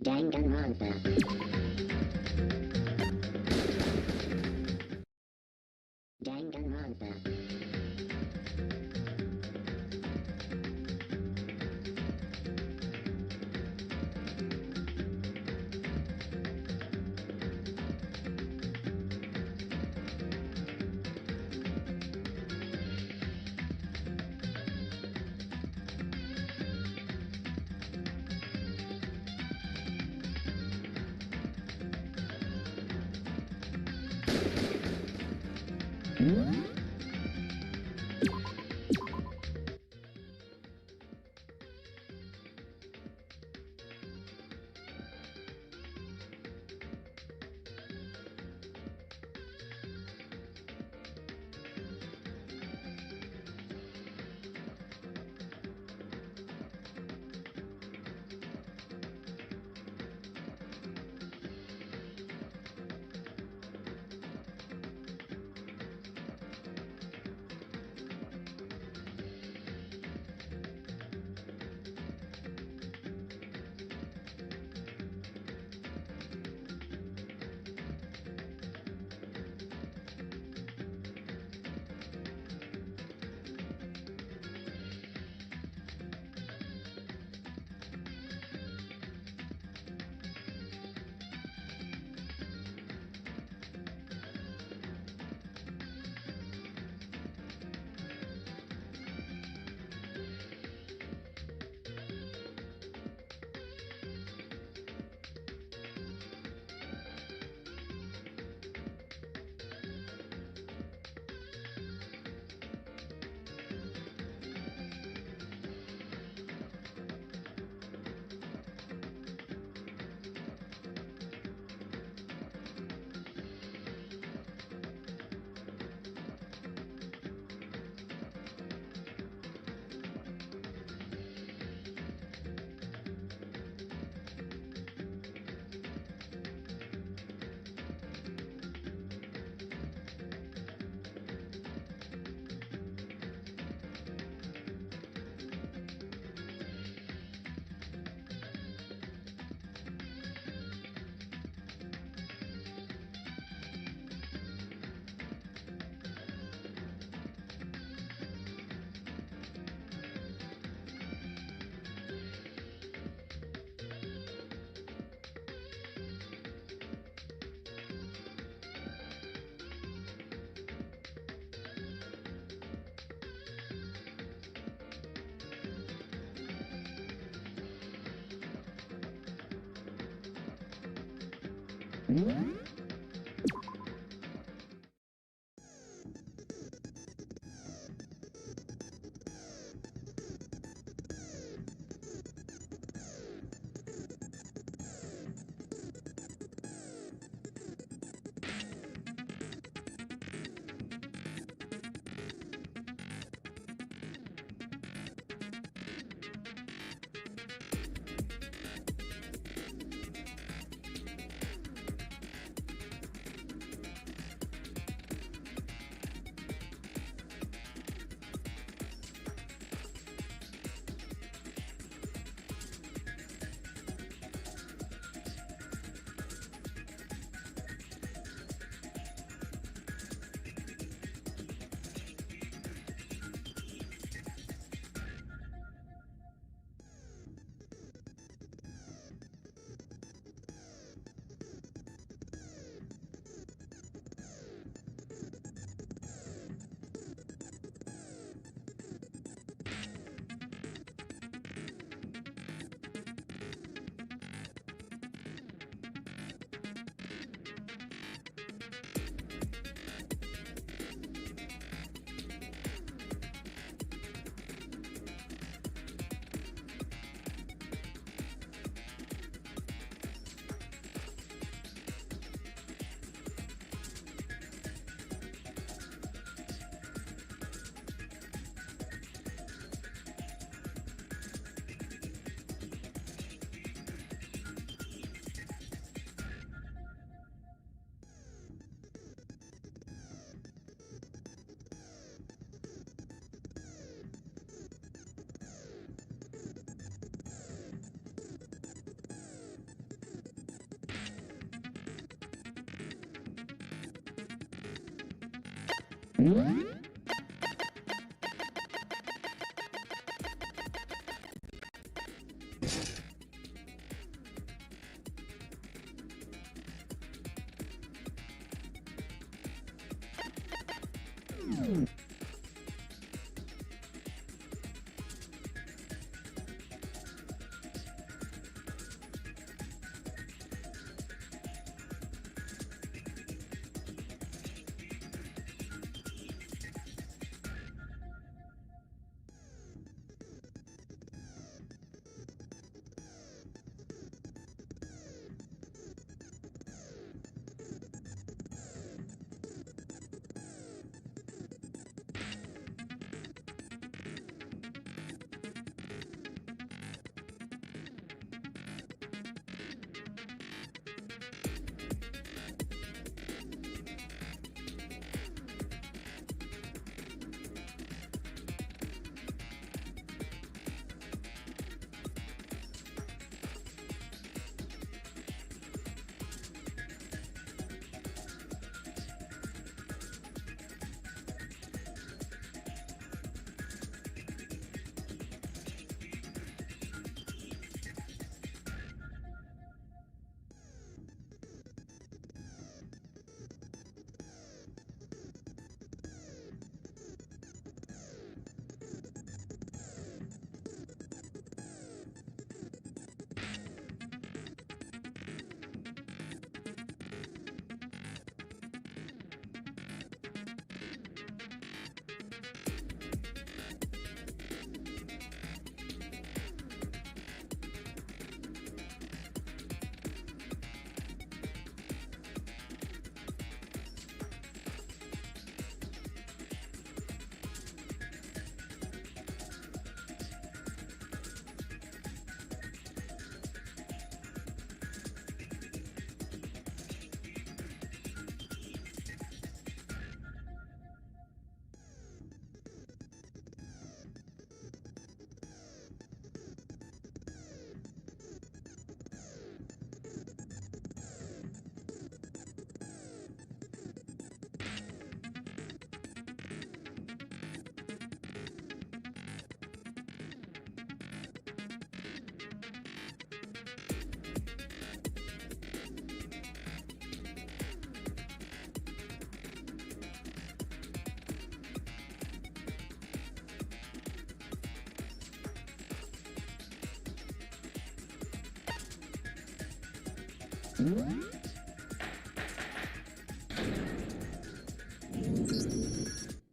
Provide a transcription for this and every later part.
Danganronpa. Danganronpa.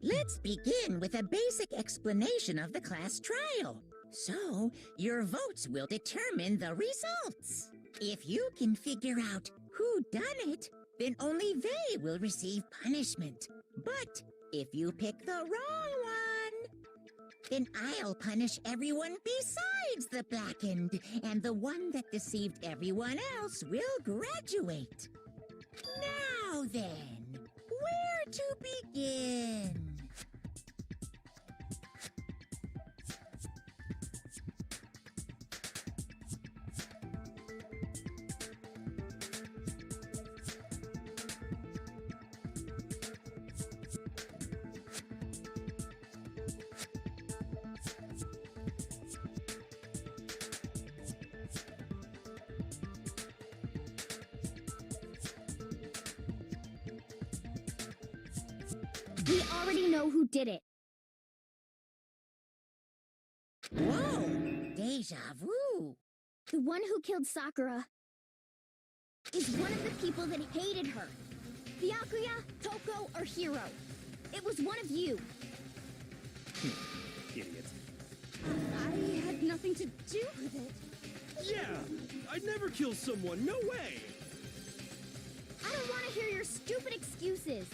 Let's begin with a basic explanation of the class trial. So, your votes will determine the results. If you can figure out who done it, then only they will receive punishment. But if you pick the wrong one, then I'll punish everyone besides the blackened, and the one that deceived everyone else will graduate. Now then, where to begin? We already know who did it. Whoa! Deja vu! The one who killed Sakura is one of the people that hated her. Byakuya, Toko, or Hiro. It was one of you. Idiot. I had nothing to do with it. Yeah! I'd never kill someone, no way! I don't want to hear your stupid excuses.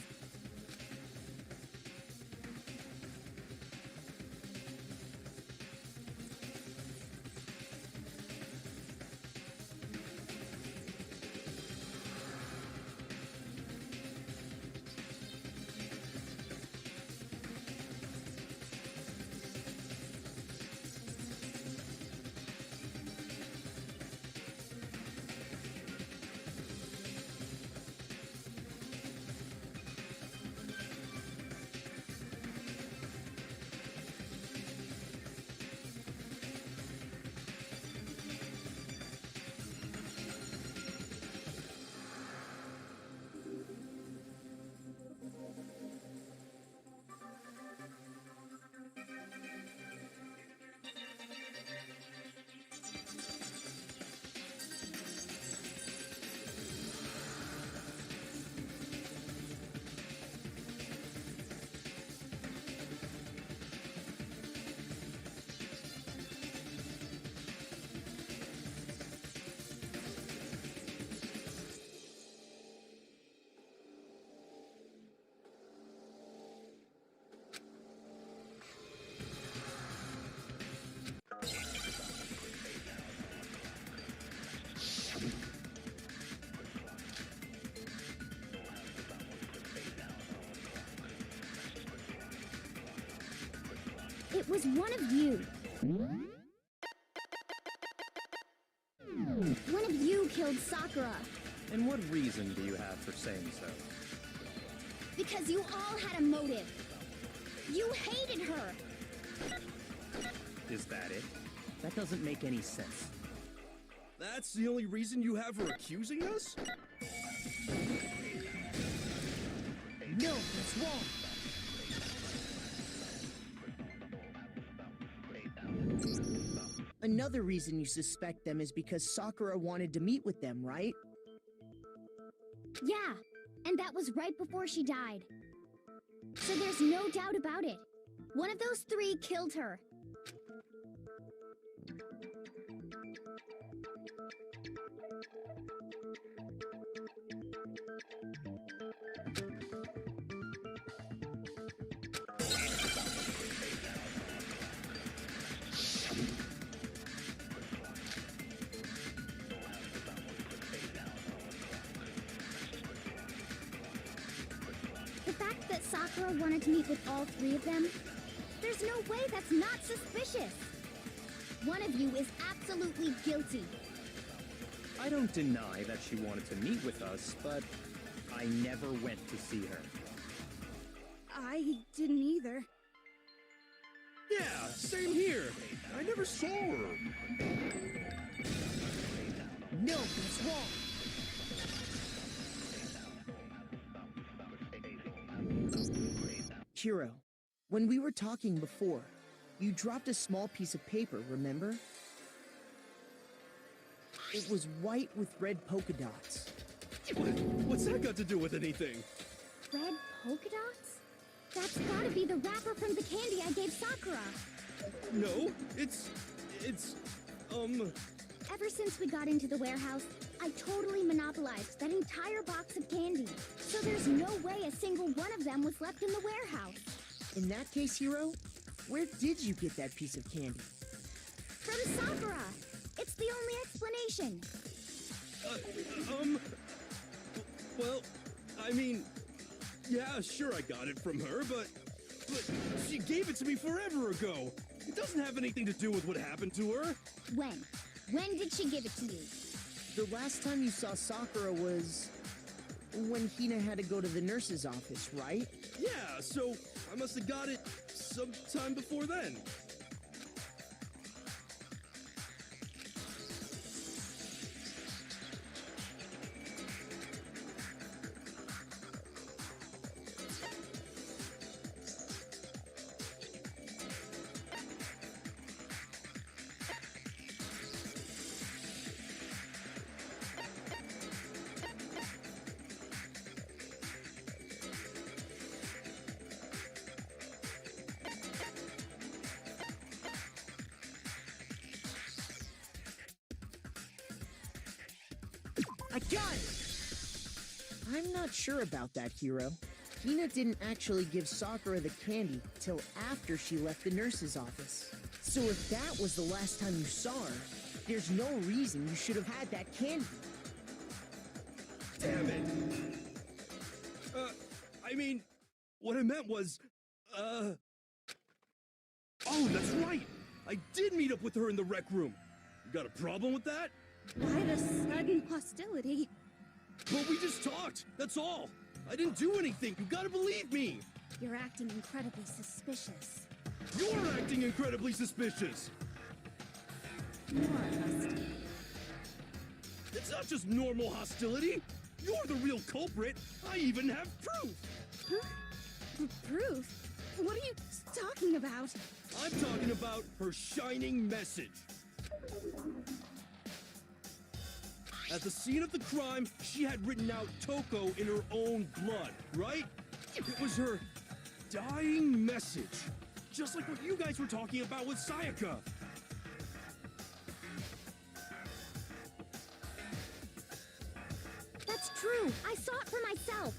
was one of you. One of you killed Sakura. And what reason do you have for saying so? Because you all had a motive. You hated her. Is that it? That doesn't make any sense. That's the only reason you have her accusing us? No, that's wrong. Another reason you suspect them is because Sakura wanted to meet with them, right? Yeah, and that was right before she died. So there's no doubt about it. One of those three killed her. The fact that Sakura wanted to meet with all three of them, there's no way that's not suspicious. One of you is absolutely guilty. I don't deny that she wanted to meet with us, but I never went to see her. I didn't either. Yeah, same here. I never saw her. No, that's wrong. Hiro, when we were talking before, you dropped a small piece of paper, remember? It was white with red polka dots. What's that got to do with anything? Red polka dots? That's gotta be the wrapper from the candy I gave Sakura. No, it's, Ever since we got into the warehouse, I totally monopolized that entire box of candy. So there's no way a single one of them was left in the warehouse. In that case, Hiro, where did you get that piece of candy? From Sakura! It's the only explanation. Well, I mean, yeah, sure I got it from her, but she gave it to me forever ago. It doesn't have anything to do with what happened to her. When? When did she give it to you? The last time you saw Sakura was when Hina had to go to the nurse's office, right? Yeah, so I must have got it sometime before then. I got it! I'm not sure about that, Hiro. Hina didn't actually give Sakura the candy till after she left the nurse's office. So if that was the last time you saw her, there's no reason you should have had that candy. Damn it. I mean, what I meant was, Oh, that's right! I did meet up with her in the rec room. You got a problem with that? Why the sudden hostility? Well, we just talked, that's all. I didn't do anything, you gotta believe me. You're acting incredibly suspicious. You're acting incredibly suspicious. More hostility. It's not just normal hostility. You're the real culprit. I even have proof. Huh? Proof? What are you talking about? I'm talking about her shining message. At the scene of the crime, she had written out Toko in her own blood, right? It was her dying message. Just like what you guys were talking about with Sayaka. That's true. I saw it for myself.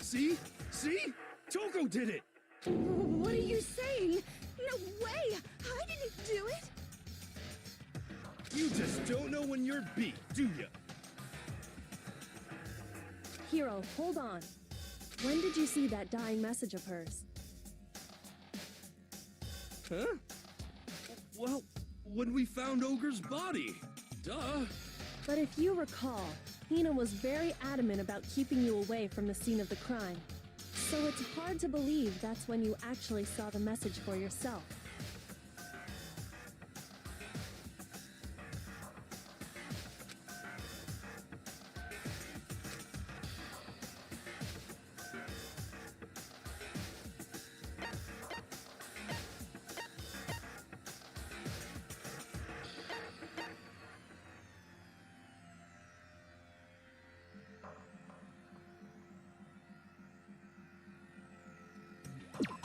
See? See? Toko did it! What are you saying? No way! I didn't do it! You just don't know when you're beat, do ya? Hiro, hold on. When did you see that dying message of hers? Huh? Well, when we found Ogre's body. Duh. But if you recall, Hina was very adamant about keeping you away from the scene of the crime. So it's hard to believe that's when you actually saw the message for yourself.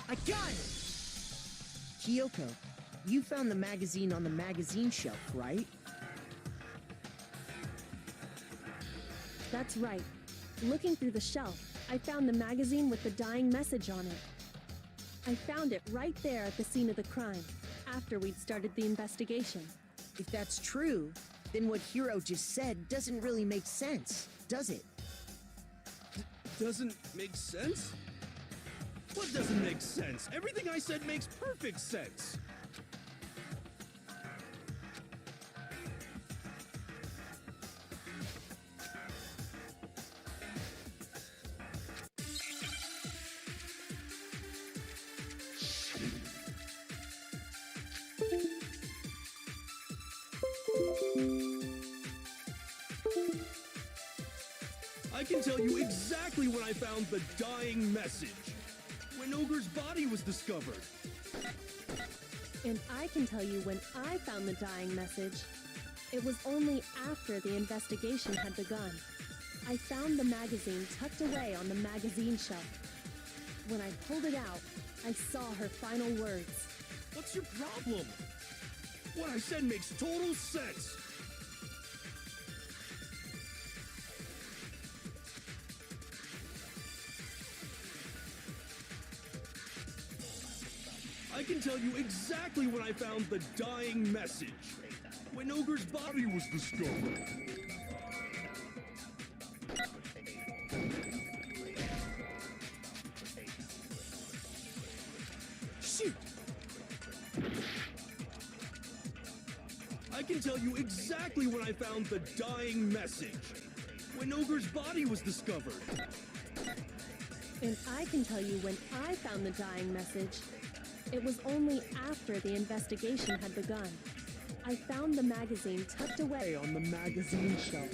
I got it! Kyoko, you found the magazine on the magazine shelf, right? That's right. Looking through the shelf, I found the magazine with the dying message on it. I found it right there at the scene of the crime, after we'd started the investigation. If that's true, then what Hiro just said doesn't really make sense, does it? Doesn't make sense? What doesn't make sense? Everything I said makes perfect sense. I can tell you exactly when I found the dying message. When Ogre's body was discovered. And I can tell you when I found the dying message. It was only after the investigation had begun. I found the magazine tucked away on the magazine shelf. When I pulled it out, I saw her final words. What's your problem? What I said makes total sense. I can tell you exactly when I found the dying message. When Ogre's body was discovered. Shoot! I can tell you exactly when I found the dying message. When Ogre's body was discovered. And I can tell you when I found the dying message. It was only after the investigation had begun. I found the magazine tucked away on the magazine shelf.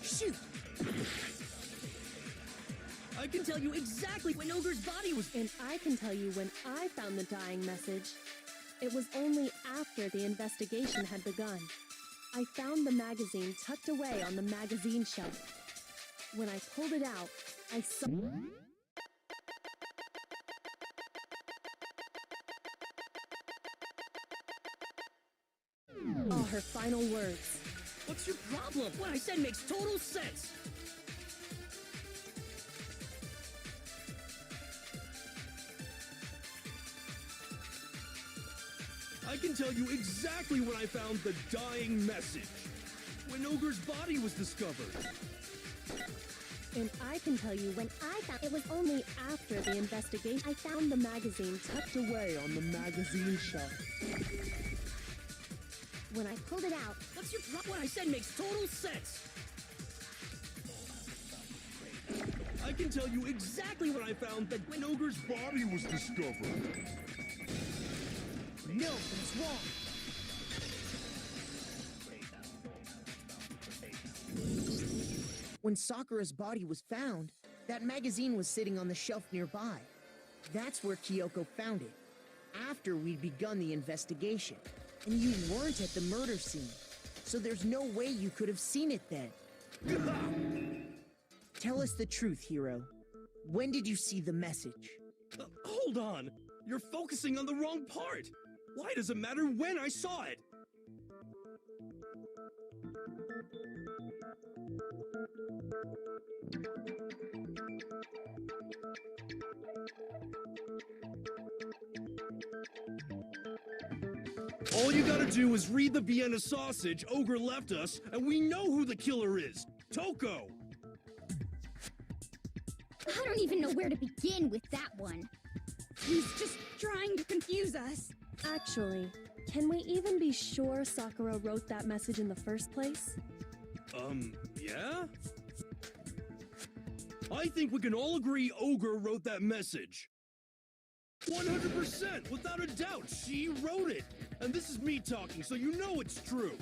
Shoot! I can tell you exactly when Ogre's body was... And I can tell you when I found the dying message. It was only after the investigation had begun. I found the magazine tucked away on the magazine shelf. When I pulled it out, I saw... all her final words. What's your problem? What I said makes total sense. I can tell you exactly when I found the dying message. When Ogre's body was discovered. And I can tell you when I found... It was only after the investigation I found the magazine tucked away on the magazine shelf. When I pulled it out... What's your problem? What I said makes total sense. I can tell you exactly when I found that when Ogre's body was discovered. No, that's wrong. When Sakura's body was found, that magazine was sitting on the shelf nearby. That's where Kyoko found it, after we'd begun the investigation. And you weren't at the murder scene, so there's no way you could have seen it then. Tell us the truth, Hiro. When did you see the message? Hold on! You're focusing on the wrong part! Why does it matter when I saw it? All you gotta do is read the Vienna sausage Ogre left us, and we know who the killer is! Toko! I don't even know where to begin with that one. He's just trying to confuse us. Actually, can we even be sure Sakura wrote that message in the first place? Yeah? I think we can all agree Ogre wrote that message. 100%, without a doubt, she wrote it. And this is me talking, so you know it's true.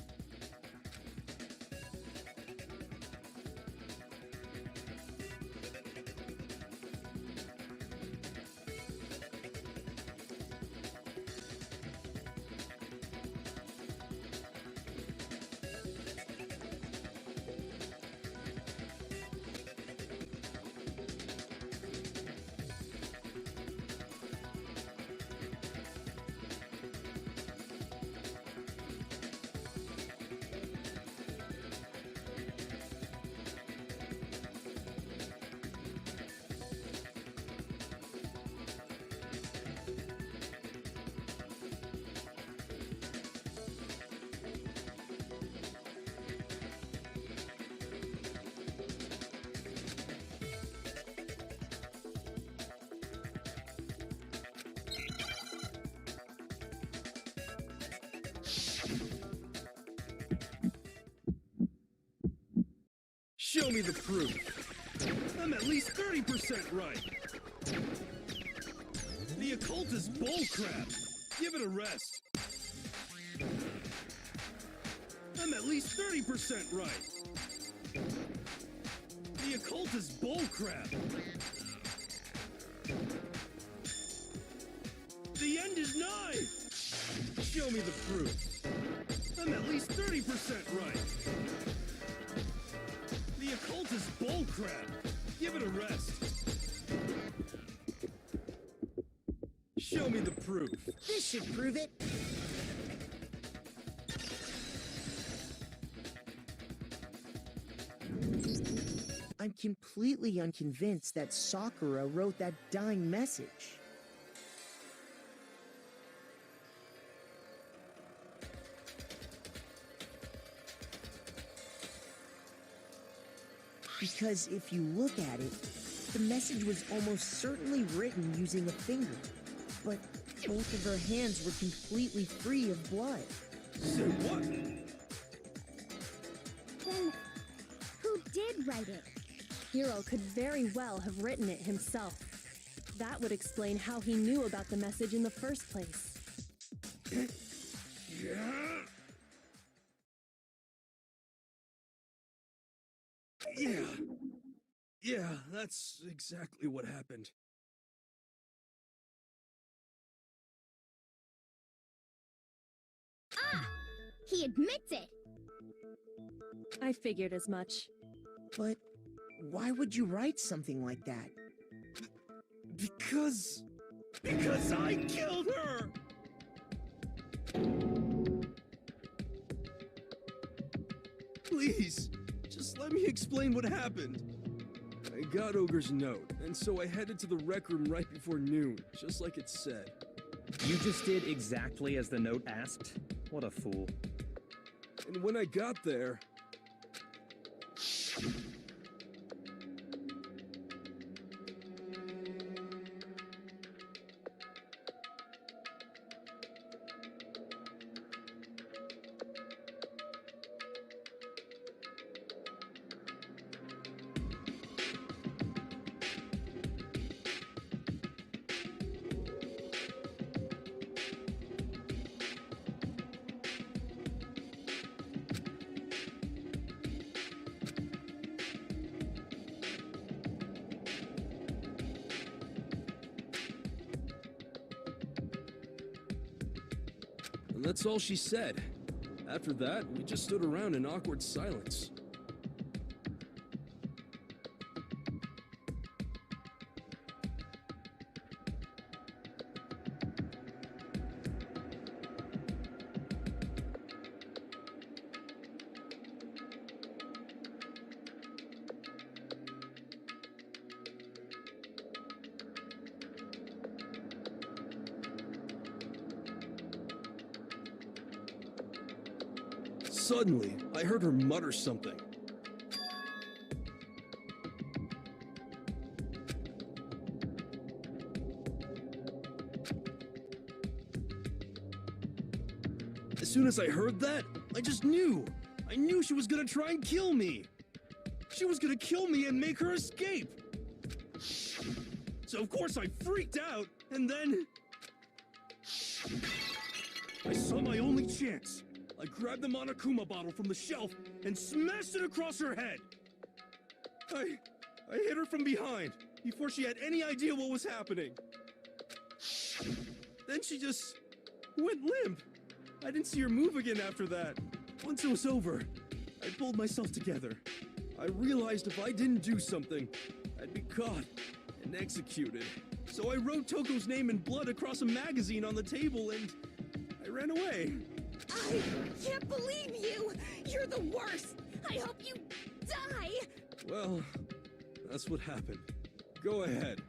Show me the proof. I'm at least 30% right. The occult is bullcrap. Give it a rest. I'm at least 30% right. The occult is bullcrap. The end is nigh. Show me the proof. I'm at least 30% right. The occult is bullcrap. Give it a rest. Show me the proof. This should prove it. I'm completely unconvinced that Sakura wrote that dying message. Because if you look at it, the message was almost certainly written using a finger, but both of her hands were completely free of blood. Say what? Then, who did write it? Hiro could very well have written it himself. That would explain how he knew about the message in the first place. Yeah. Yeah, that's exactly what happened. Ah! He admits it! I figured as much. But why would you write something like that? Because I killed her! Please, just let me explain what happened. I got Ogre's note, and so I headed to the rec room right before noon, just like it said. You just did exactly as the note asked? What a fool. And when I got there... And that's all she said. After that, we just stood around in awkward silence. Suddenly, I heard her mutter something. As soon as I heard that, I just knew. I knew she was gonna try and kill me. She was gonna kill me and make her escape. So of course I freaked out, and then I saw my only chance. I grabbed the Monokuma bottle from the shelf and smashed it across her head. I hit her from behind before she had any idea what was happening. Then she just went limp. I didn't see her move again after that. Once it was over, I pulled myself together. I realized if I didn't do something, I'd be caught and executed. So I wrote Toko's name in blood across a magazine on the table and I ran away. I can't believe you! You're the worst! I hope you die! Well, that's what happened. Go ahead.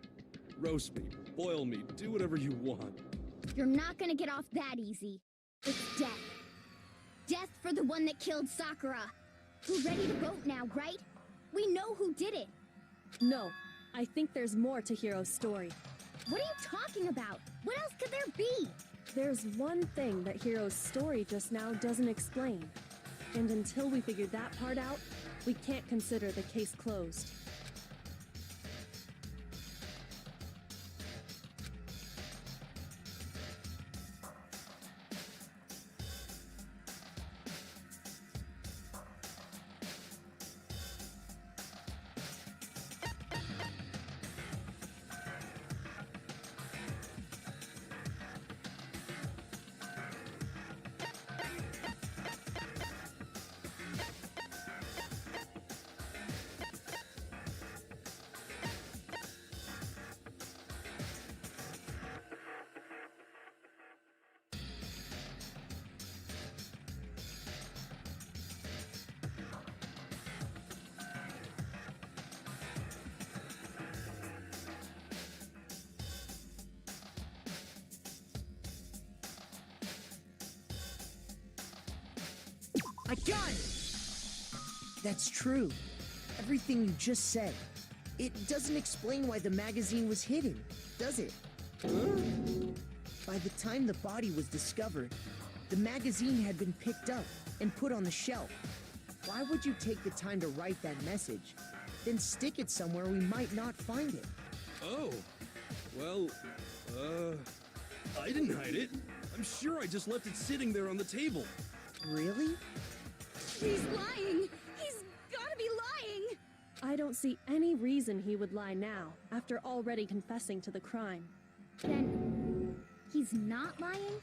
Roast me, boil me, do whatever you want. You're not gonna get off that easy. It's death. Death for the one that killed Sakura. We're ready to vote now, right? We know who did it. No, I think there's more to Hiro's story. What are you talking about? What else could there be? There's one thing that Hiro's story just now doesn't explain. And until we figure that part out, we can't consider the case closed. I got it! That's true. Everything you just said. It doesn't explain why the magazine was hidden, does it? By the time the body was discovered, the magazine had been picked up and put on the shelf. Why would you take the time to write that message, then stick it somewhere we might not find it? Oh, well, I didn't hide it. I'm sure I just left it sitting there on the table. Really? He's lying! He's gotta be lying! I don't see any reason he would lie now, after already confessing to the crime. Then, he's not lying?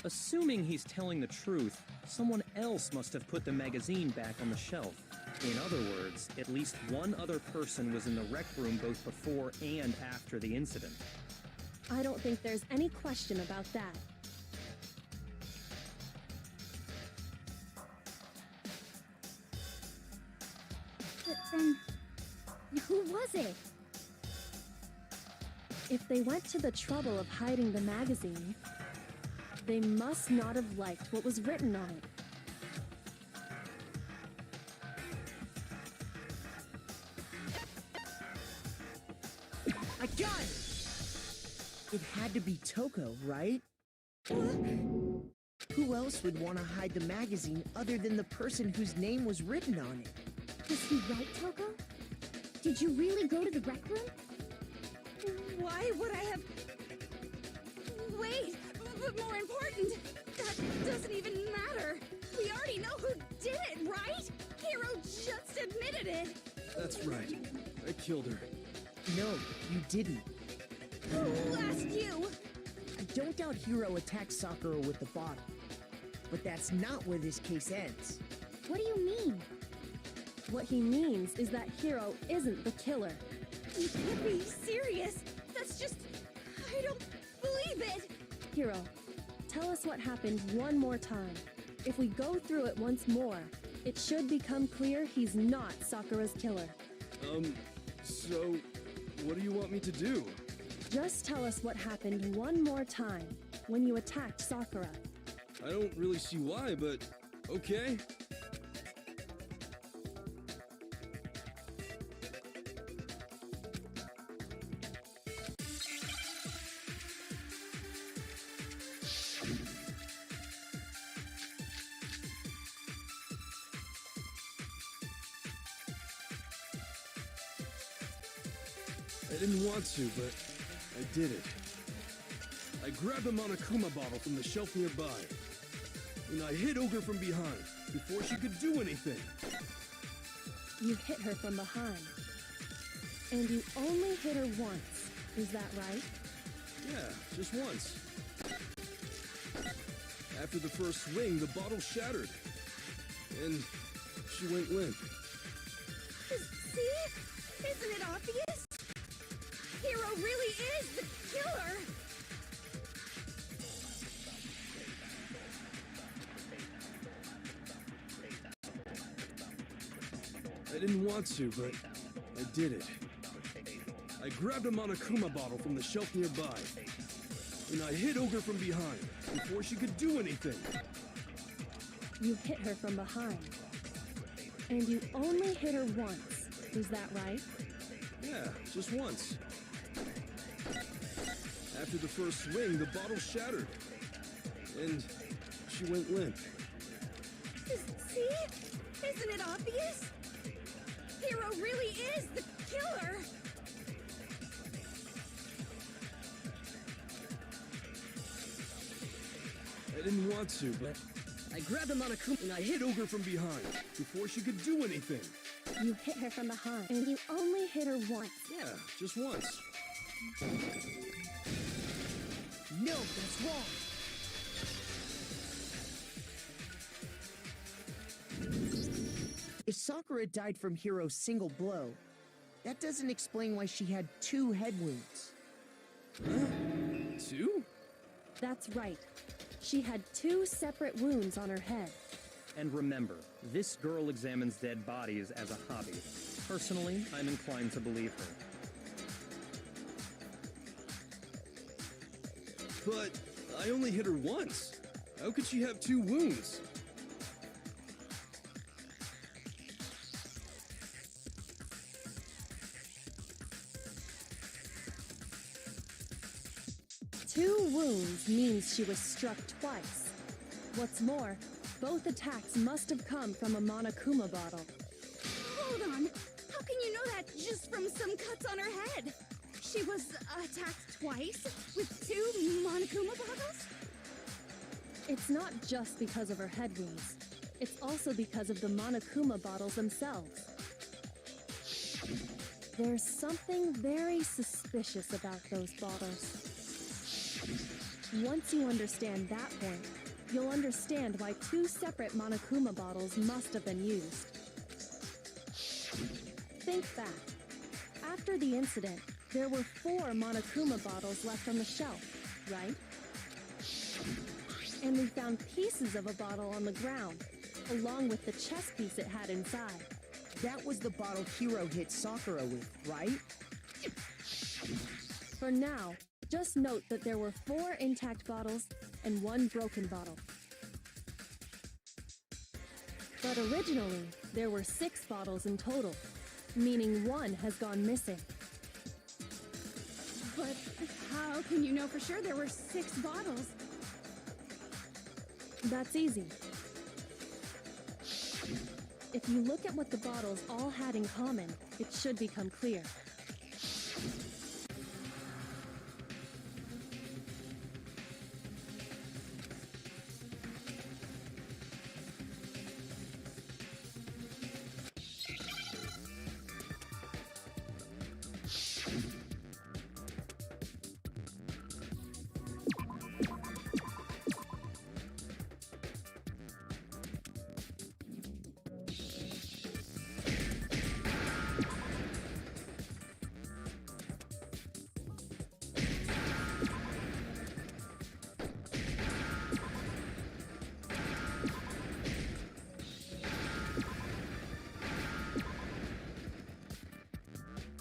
Assuming he's telling the truth, someone else must have put the magazine back on the shelf. In other words, at least one other person was in the rec room both before and after the incident. I don't think there's any question about that. But then, who was it? If they went to the trouble of hiding the magazine, they must not have liked what was written on it. I got it! It had to be Toko, right? Who else would want to hide the magazine other than the person whose name was written on it? Was he right, Toko? Did you really go to the rec room? Why would I have... Wait! But more important, that doesn't even matter! We already know who did it, right? Hiro just admitted it! That's right. I killed her. No, you didn't. Who asked you? I don't doubt Hiro attacked Sakura with the bottle. But that's not where this case ends. What do you mean? What he means is that Hiro isn't the killer. You can't be serious! That's just... I don't believe it! Hiro, tell us what happened one more time. If we go through it once more, it should become clear he's not Sakura's killer. So, what do you want me to do? Just tell us what happened one more time when you attacked Sakura. I don't really see why, but okay. I didn't want to, but I did it. I grabbed a Monokuma bottle from the shelf nearby, and I hit Ogre from behind before she could do anything. You hit her from behind. And you only hit her once. Is that right? Yeah, just once. After the first swing, the bottle shattered, and she went limp. See? Isn't it obvious? Hero really is the killer! I didn't want to, but I did it. I grabbed a Monokuma bottle from the shelf nearby, and I hit Ogre from behind before she could do anything. You hit her from behind. And you only hit her once. Is that right? Yeah, just once. After the first swing, the bottle shattered, and she went limp. See? Isn't it obvious? Hero really is the killer! I didn't want to, but I grabbed a Monokuma and I hit Ogre from behind before she could do anything. You hit her from behind. And you only hit her once. Yeah, just once. No, that's wrong. If Sakura died from Hiro's single blow, that doesn't explain why she had 2 head wounds. Huh? 2? That's right. She had 2 separate wounds on her head. And remember, this girl examines dead bodies as a hobby. Personally, I'm inclined to believe her. But I only hit her once. How could she have 2 wounds? Two wounds means she was struck twice. What's more, both attacks must have come from a Monokuma bottle. Hold on. How can you know that just from some cuts on her head? She was attacked twice with 2 Monokuma bottles? It's not just because of her head wounds. It's also because of the Monokuma bottles themselves. There's something very suspicious about those bottles. Once you understand that point, you'll understand why 2 separate Monokuma bottles must have been used. Think back. After the incident, there were 4 Monokuma bottles left on the shelf, right? And we found pieces of a bottle on the ground, along with the chess piece it had inside. That was the bottle Hiro hit Sakura with, right? For now, just note that there were 4 intact bottles and 1 broken bottle. But originally, there were 6 bottles in total, meaning 1 has gone missing. But how can you know for sure there were 6 bottles? That's easy. If you look at what the bottles all had in common, it should become clear.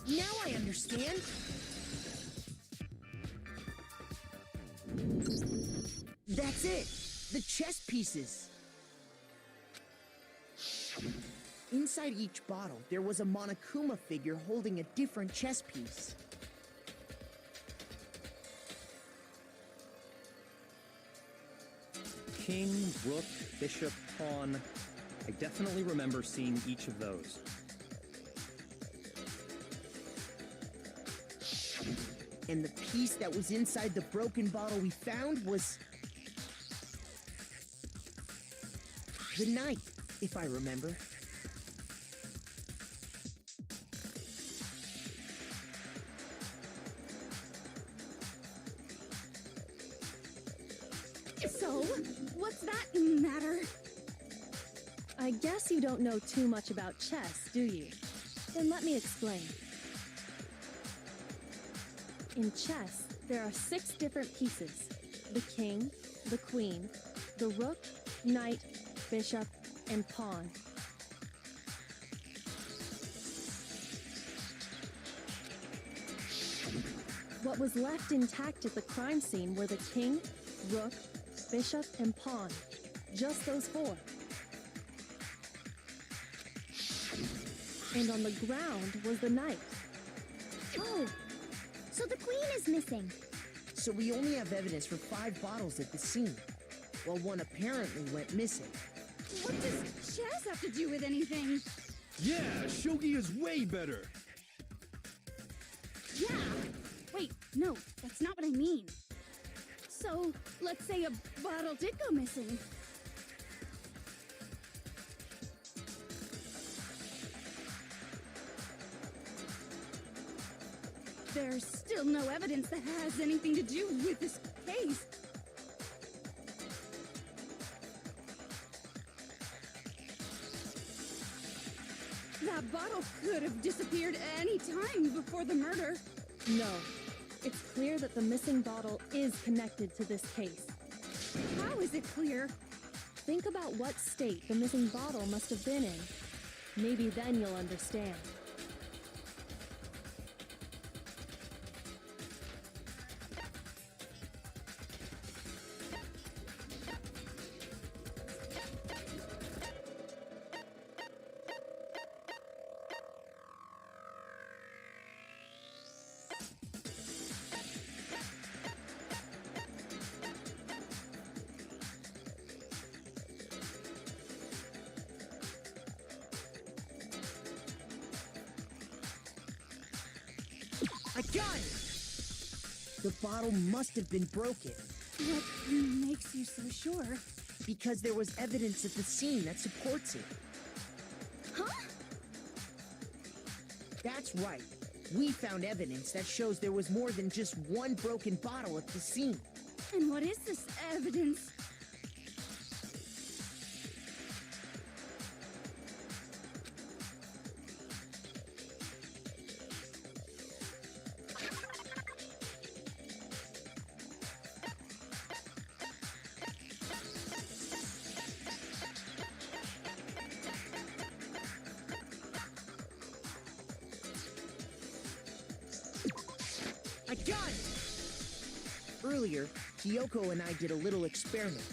Now I understand. That's it! The chess pieces! Inside each bottle, there was a Monokuma figure holding a different chess piece. King, rook, bishop, pawn. I definitely remember seeing each of those. And the piece that was inside the broken bottle we found was the knife, if I remember. So, what's that matter? I guess you don't know too much about chess, do you? Then let me explain. In chess, there are 6 different pieces: the king, the queen, the rook, knight, bishop, and pawn. What was left intact at the crime scene were the king, rook, bishop, and pawn. Just those 4. And on the ground was the knight. Oh, so the queen is missing. So we only have evidence for 5 bottles at the scene, while one apparently went missing. What does chess have to do with anything? Yeah, shogi is way better. Yeah. Wait, no, that's not what I mean. So, let's say a bottle did go missing. There's still no evidence that has anything to do with this case. That bottle could have disappeared any time before the murder. No. It's clear that the missing bottle is connected to this case. How is it clear? Think about what state the missing bottle must have been in. Maybe then you'll understand. I got it! The bottle must have been broken. What makes you so sure? Because there was evidence at the scene that supports it. Huh? That's right. We found evidence that shows there was more than just one broken bottle at the scene. And what is this evidence? I got it! Earlier, Kyoko and I did a little experiment.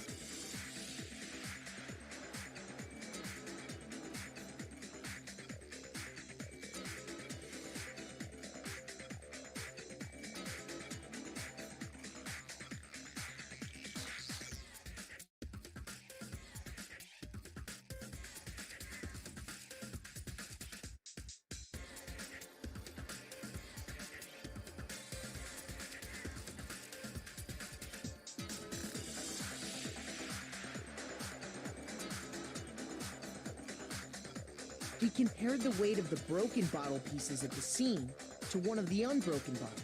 We compared the weight of the broken bottle pieces at the scene to one of the unbroken bottles.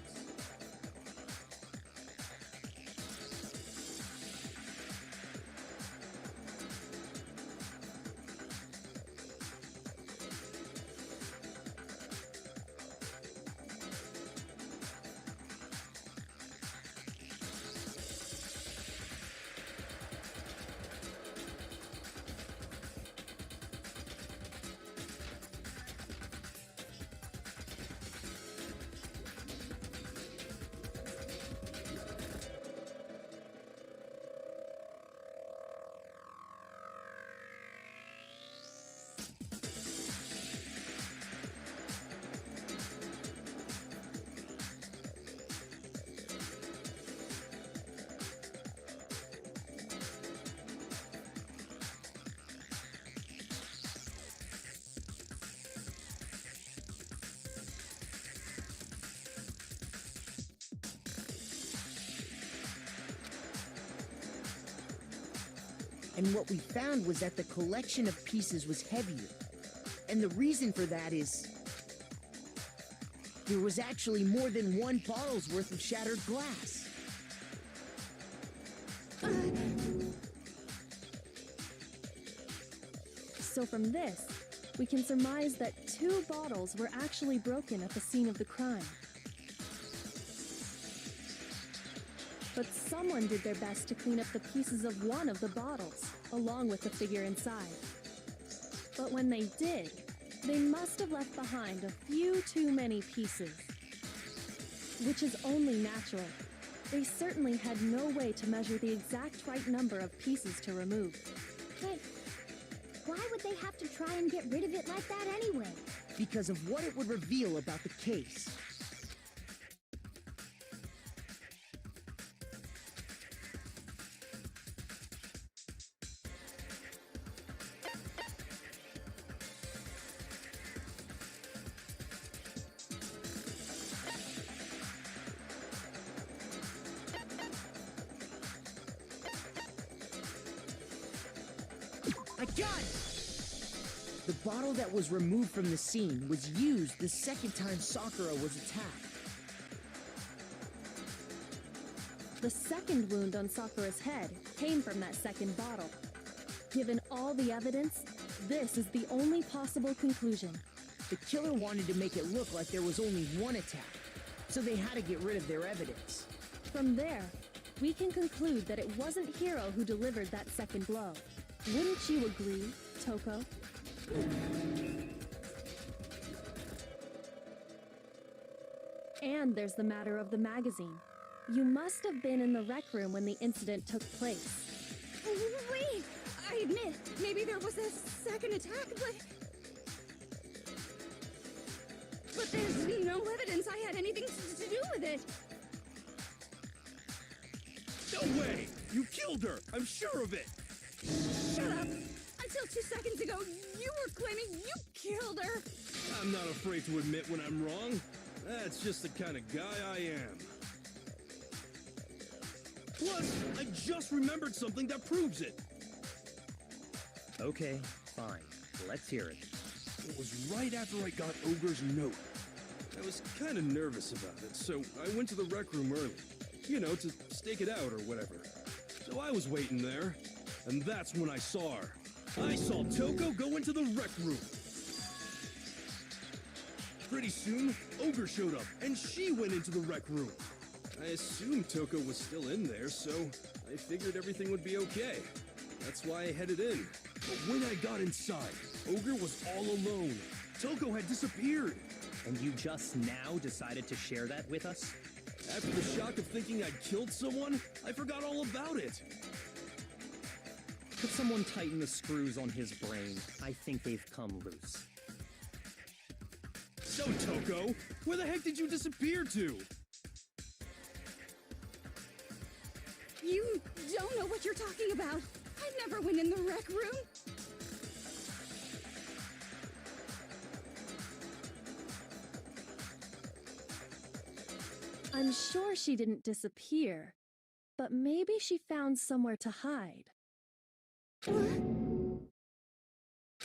And what we found was that the collection of pieces was heavier. And the reason for that is there was actually more than one bottle's worth of shattered glass. So from this, we can surmise that 2 bottles were actually broken at the scene of the crime. But someone did their best to clean up the pieces of one of the bottles, along with the figure inside. But when they did, they must have left behind a few too many pieces. Which is only natural. They certainly had no way to measure the exact right number of pieces to remove. But why would they have to try and get rid of it like that anyway? Because of what it would reveal about the case. I got it! The bottle that was removed from the scene was used the second time Sakura was attacked. The second wound on Sakura's head came from that second bottle. Given all the evidence, this is the only possible conclusion. The killer wanted to make it look like there was only one attack, so they had to get rid of their evidence. From there, we can conclude that it wasn't Hiro who delivered that second blow. Wouldn't you agree, Toko? And there's the matter of the magazine. You must have been in the rec room when the incident took place. Wait! I admit, maybe there was a second attack, but there's no evidence I had anything to do with it. No way! You killed her! I'm sure of it! Shut up! Until 2 seconds ago, you were claiming you killed her! I'm not afraid to admit when I'm wrong. That's just the kind of guy I am. Plus, I just remembered something that proves it. Okay, fine. Let's hear it. It was right after I got Ogre's note. I was kind of nervous about it, so I went to the rec room early. You know, to stake it out or whatever. So I was waiting there, and that's when I saw her. I saw Toko go into the rec room. Pretty soon, Ogre showed up, and she went into the rec room. I assumed Toko was still in there, so I figured everything would be okay. That's why I headed in. But when I got inside, Ogre was all alone. Toko had disappeared. And you just now decided to share that with us? After the shock of thinking I'd killed someone, I forgot all about it. Could someone tighten the screws on his brain? I think they've come loose. So, Toko, where the heck did you disappear to? You don't know what you're talking about. I never went in the rec room. I'm sure she didn't disappear, but maybe she found somewhere to hide.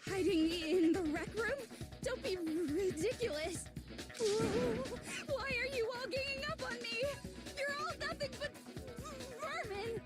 Hiding in the rec room? Don't be ridiculous. Why are you all ganging up on me? You're all nothing but vermin.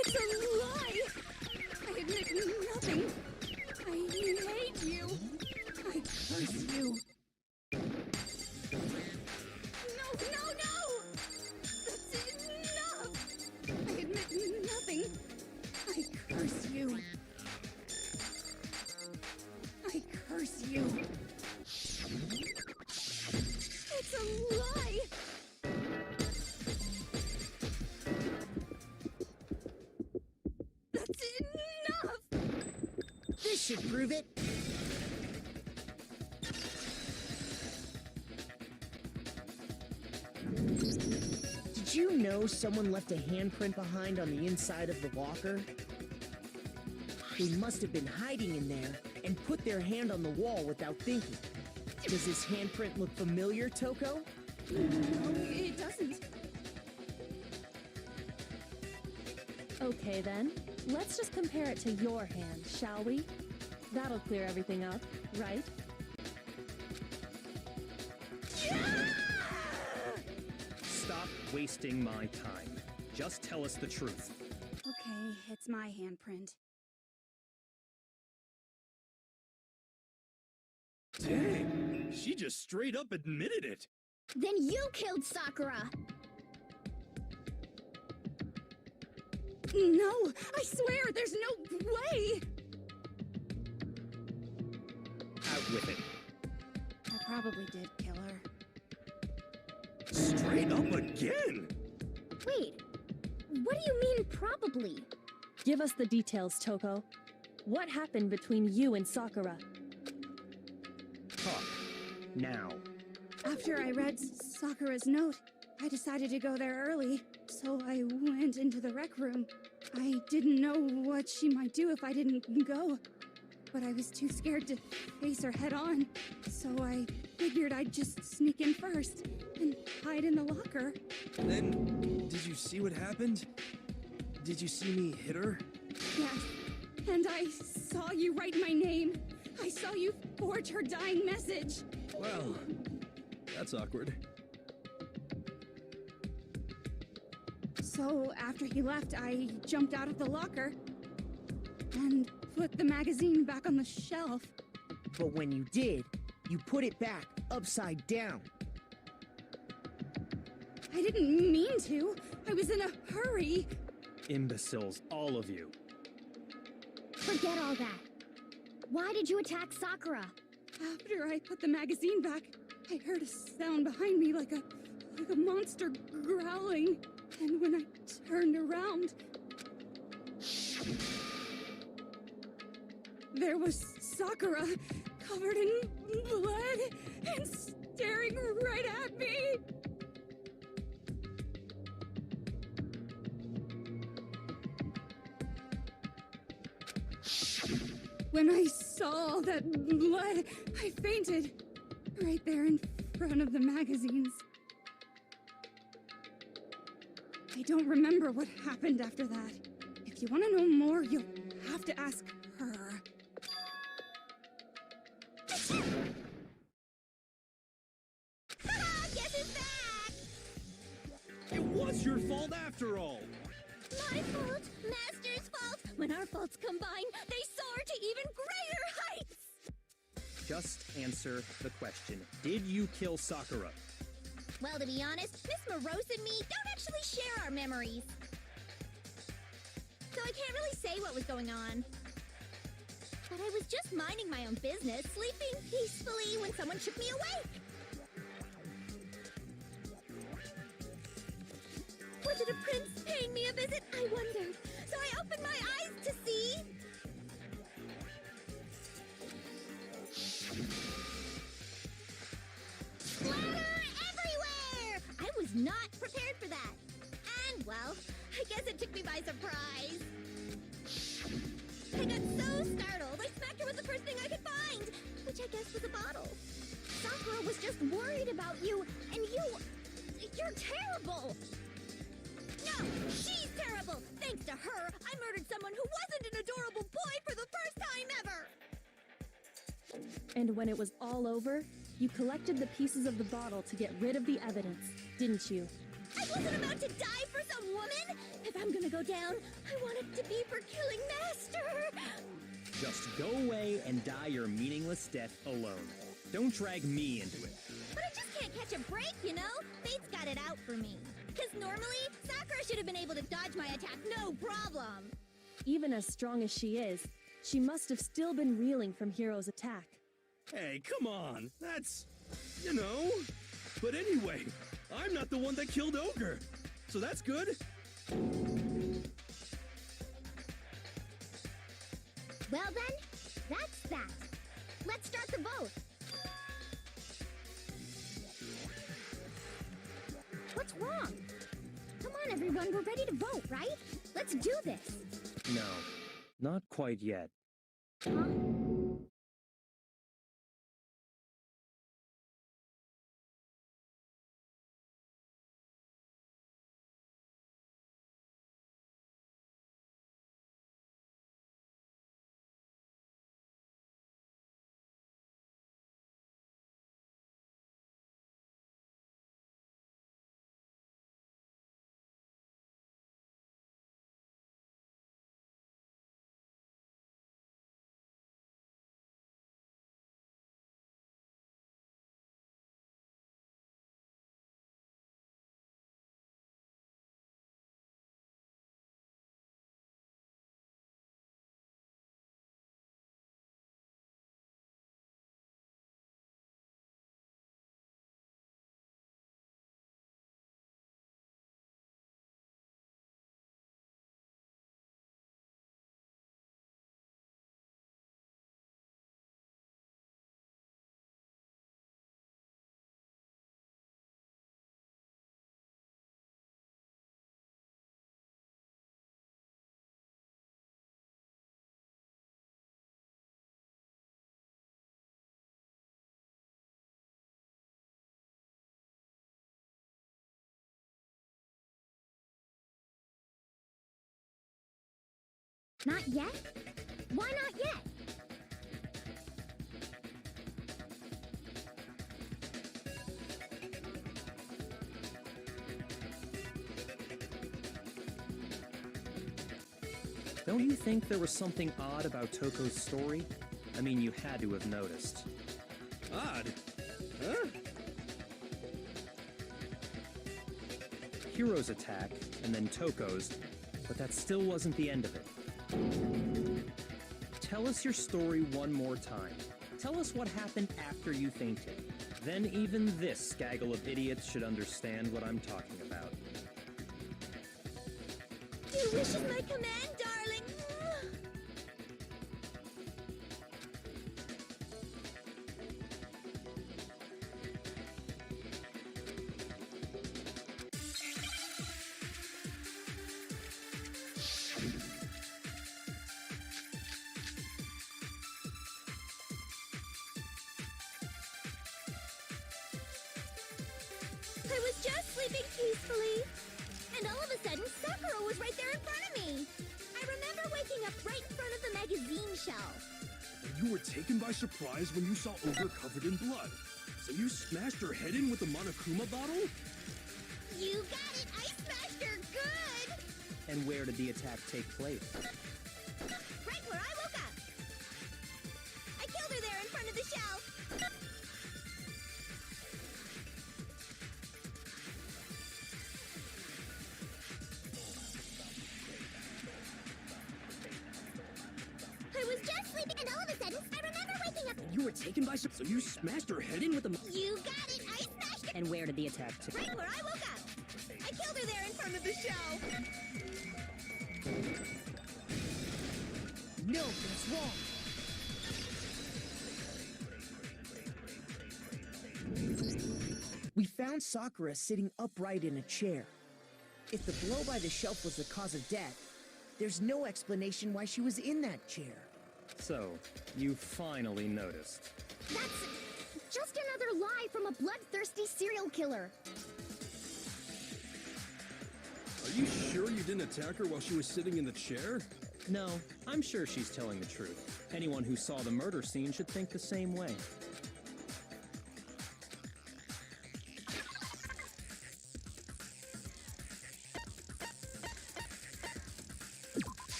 It's a lie! I admit nothing. I hate you. I curse you. No, no, no! That's enough! I admit nothing. I curse you. I curse you. It's a lie! That's enough! This should prove it. Did you know someone left a handprint behind on the inside of the locker? They must have been hiding in there and put their hand on the wall without thinking. Does this handprint look familiar, Toko? No, it doesn't. Okay then, let's just compare it to your hand, shall we? That'll clear everything up, right? Stop wasting my time. Just tell us the truth. Okay, it's my handprint. Dang, she just straight up admitted it. Then you killed Sakura! No, I swear, there's no way! Out with it. I probably did kill her. Straight up again? Wait, what do you mean probably? Give us the details, Toko. What happened between you and Sakura? Talk. Now. After I read Sakura's note, I decided to go there early, so I went into the rec room. I didn't know what she might do if I didn't go, but I was too scared to face her head on, so I figured I'd just sneak in first and hide in the locker. Then, did you see what happened? Did you see me hit her? Yes, and I saw you write my name. I saw you forge her dying message. Well, that's awkward. So after he left, I jumped out of the locker and put the magazine back on the shelf. But when you did, you put it back upside down. I didn't mean to. I was in a hurry. Imbeciles, all of you. Forget all that. Why did you attack Sakura? After I put the magazine back, I heard a sound behind me like a monster growling. And when I turned around, there was Sakura, covered in blood and staring right at me. When I saw all that blood, I fainted right there in front of the magazines. I don't remember what happened after that. If you want to know more, you'll have to ask her. Guess who's back? It was your fault after all. My fault, Master's fault. When our faults combine, they soar to even greater heights. Just answer the question. Did you kill Sakura? Well, to be honest, Miss Morose and me don't actually share our memories. So I can't really say what was going on. But I was just minding my own business, sleeping peacefully when someone shook me awake. Was it a prince paying me a visit? I wondered. So I opened my eyes to see... Splatter everywhere! I was not prepared for that. And, well, I guess it took me by surprise. I got so startled, I smacked her with the first thing I could find, which I guess was a bottle. Sakura was just worried about you, and you're terrible! No, she's terrible! Thanks to her, I murdered someone who wasn't an adorable boy for the first time ever! And when it was all over, you collected the pieces of the bottle to get rid of the evidence, didn't you? I wasn't about to die for some woman! If I'm gonna go down, I want it to be for killing Master! Just go away and die your meaningless death alone. Don't drag me into it. But I just can't catch a break, you know? Fate's got it out for me. Because normally, Sakura should have been able to dodge my attack no problem. Even as strong as she is, she must have still been reeling from Hiro's attack. Hey, come on. That's, you know. But anyway, I'm not the one that killed Ogre. So that's good. Well then, that's that. Let's start the vote. What's wrong? Come on, everyone, we're ready to vote, right? Let's do this. No, not quite yet. Huh? Not yet? Why not yet? Don't you think there was something odd about Toko's story? I mean, you had to have noticed. Odd? Huh? Hiro's attack, and then Toko's, but that still wasn't the end of it. Tell us your story one more time. Tell us what happened after you fainted. Then even this gaggle of idiots should understand what I'm talking about. Your wish is my command, darling. I was just sleeping peacefully, and all of a sudden, Sakura was right there in front of me. I remember waking up right in front of the magazine shelf. And you were taken by surprise when you saw Ogre covered in blood. So you smashed her head in with the Monokuma bottle? You got it! I smashed her good! And where did the attack take place? Right where I woke up. I killed her there in front of the shelf. I was just sleeping, and all of a sudden, I remember waking up. You were taken by surprise. So you smashed her head in with the... You got it! I smashed her! And where did the attack take place? Right where I woke up. I killed her there in front of the shelf. No, that's wrong. We found Sakura sitting upright in a chair. If the blow by the shelf was the cause of death, there's no explanation why she was in that chair. So, you finally noticed. That's just another lie from a bloodthirsty serial killer. Are you sure you didn't attack her while she was sitting in the chair? No, I'm sure she's telling the truth. Anyone who saw the murder scene should think the same way.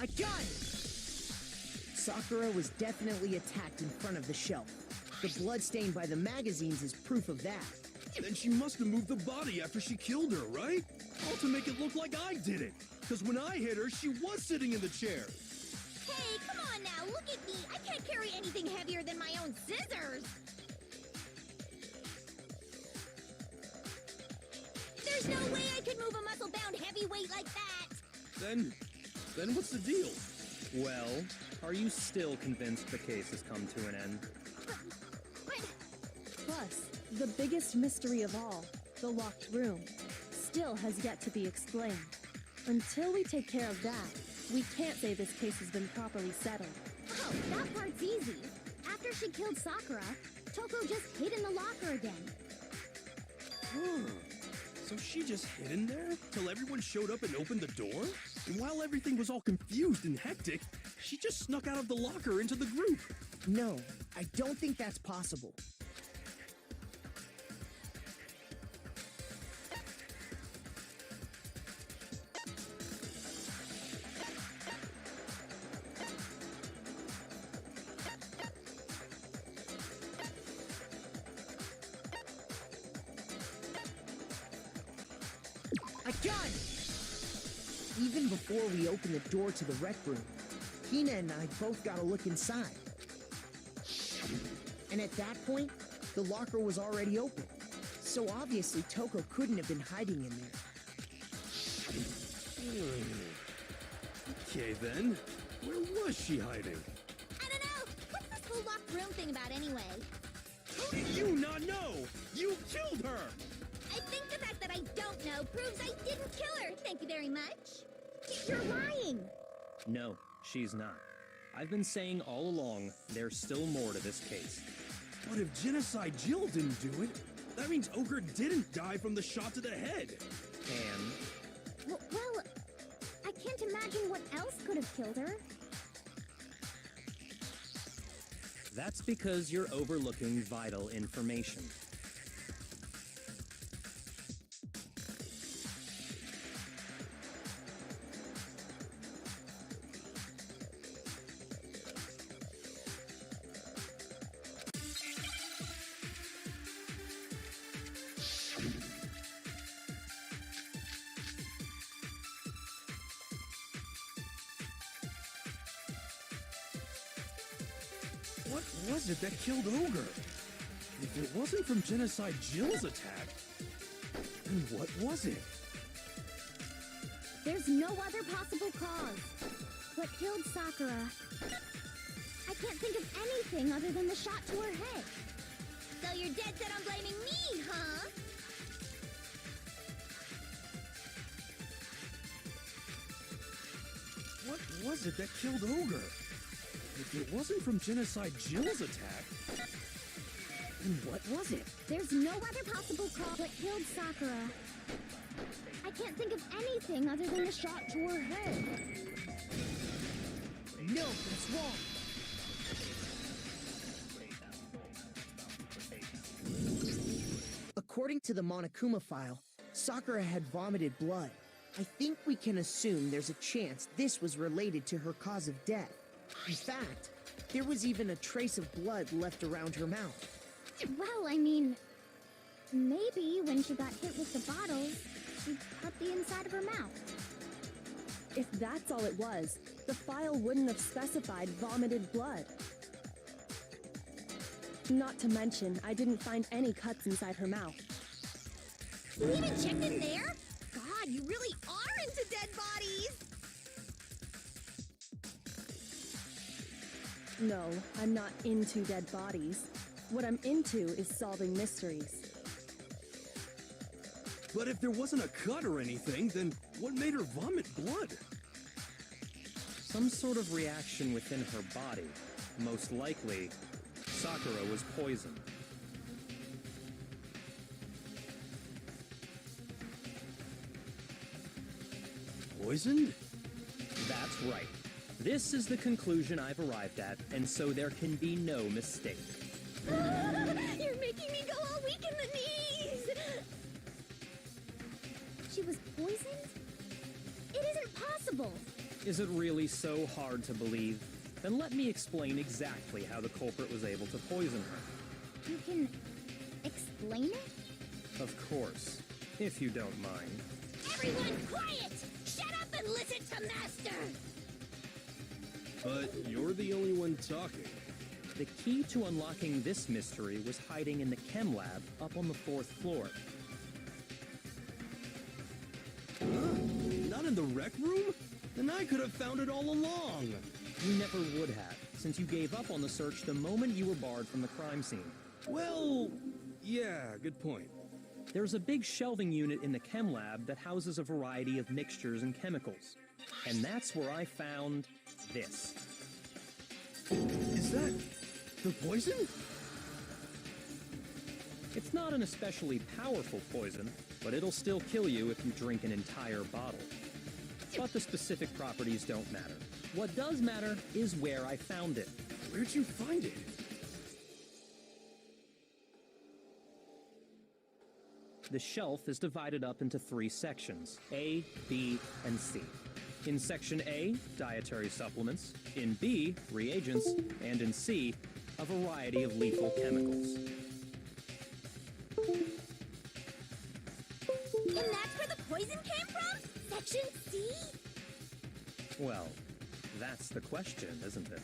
I got it! Sakura was definitely attacked in front of the shelf. The blood stain by the magazines is proof of that. Then she must have moved the body after she killed her, right? All to make it look like I did it. Because when I hit her, she was sitting in the chair. Hey, come on now, look at me. I can't carry anything heavier than my own scissors. There's no way I could move a muscle-bound heavyweight like that. Then what's the deal? Well, are you still convinced the case has come to an end? But Plus, the biggest mystery of all, the locked room, still has yet to be explained. Until we take care of that, we can't say this case has been properly settled. oh, that part's easy. After she killed Sakura, Toko just hid in the locker again. So she just hid in there till everyone showed up and opened the door? And while everything was all confused and hectic, she just snuck out of the locker into the group. No, I don't think that's possible. I got it! Even before we open the door to the rec room, Hina and I both got a look inside. And at that point, the locker was already open. So obviously Toko couldn't have been hiding in there. Okay then, where was she hiding? I don't know. What's this whole locked room thing about anyway? How do you not know? You killed her! I think the fact that I don't know proves I didn't kill her. Thank you very much. You're lying. No, she's not. I've been saying all along, there's still more to this case. But if Genocide Jill didn't do it, that means Ogre didn't die from the shot to the head. And Well, I can't imagine what else could have killed her. that's because you're overlooking vital information. What was it that killed Ogre? If it wasn't from Genocide Jill's attack, then what was it? There's no other possible cause. What killed Sakura? I can't think of anything other than the shot to her head. So you're dead set on blaming me, huh? What was it that killed Ogre? If it wasn't from Genocide Jill's attack, then what was it? There's no other possible cause. What killed Sakura? I can't think of anything other than the shot to her head. No, that's wrong. According to the Monokuma file, Sakura had vomited blood. I think we can assume there's a chance this was related to her cause of death. In fact, there was even a trace of blood left around her mouth. Well, I mean, maybe when she got hit with the bottles, she cut the inside of her mouth. If that's all it was, the file wouldn't have specified vomited blood. Not to mention, I didn't find any cuts inside her mouth. You even checked in there? God, you really are into dead bodies! No, I'm not into dead bodies. What I'm into is solving mysteries. But if there wasn't a cut or anything, then what made her vomit blood? Some sort of reaction within her body. Most likely, Sakura was poisoned. Poisoned? That's right. This is the conclusion I've arrived at, and so there can be no mistake. You're making me go all weak in the knees! She was poisoned? It isn't possible! Is it really so hard to believe? Then let me explain exactly how the culprit was able to poison her. You can explain it? Of course, if you don't mind. Everyone quiet! Shut up and listen to Master! But you're the only one talking. The key to unlocking this mystery was hiding in the chem lab up on the 4th floor. Not in the rec room? Then I could have found it all along. You never would have, since you gave up on the search the moment you were barred from the crime scene. Well, yeah, good point. There's a big shelving unit in the chem lab that houses a variety of mixtures and chemicals. And that's where I found this. Is that the poison? It's not an especially powerful poison, but it'll still kill you if you drink an entire bottle. But the specific properties don't matter. What does matter is where I found it. Where'd you find it? The shelf is divided up into 3 sections, A, B, and C. In Section A, dietary supplements. In B, reagents. And in C, a variety of lethal chemicals. And that's where the poison came from? Section C? Well, that's the question, isn't it?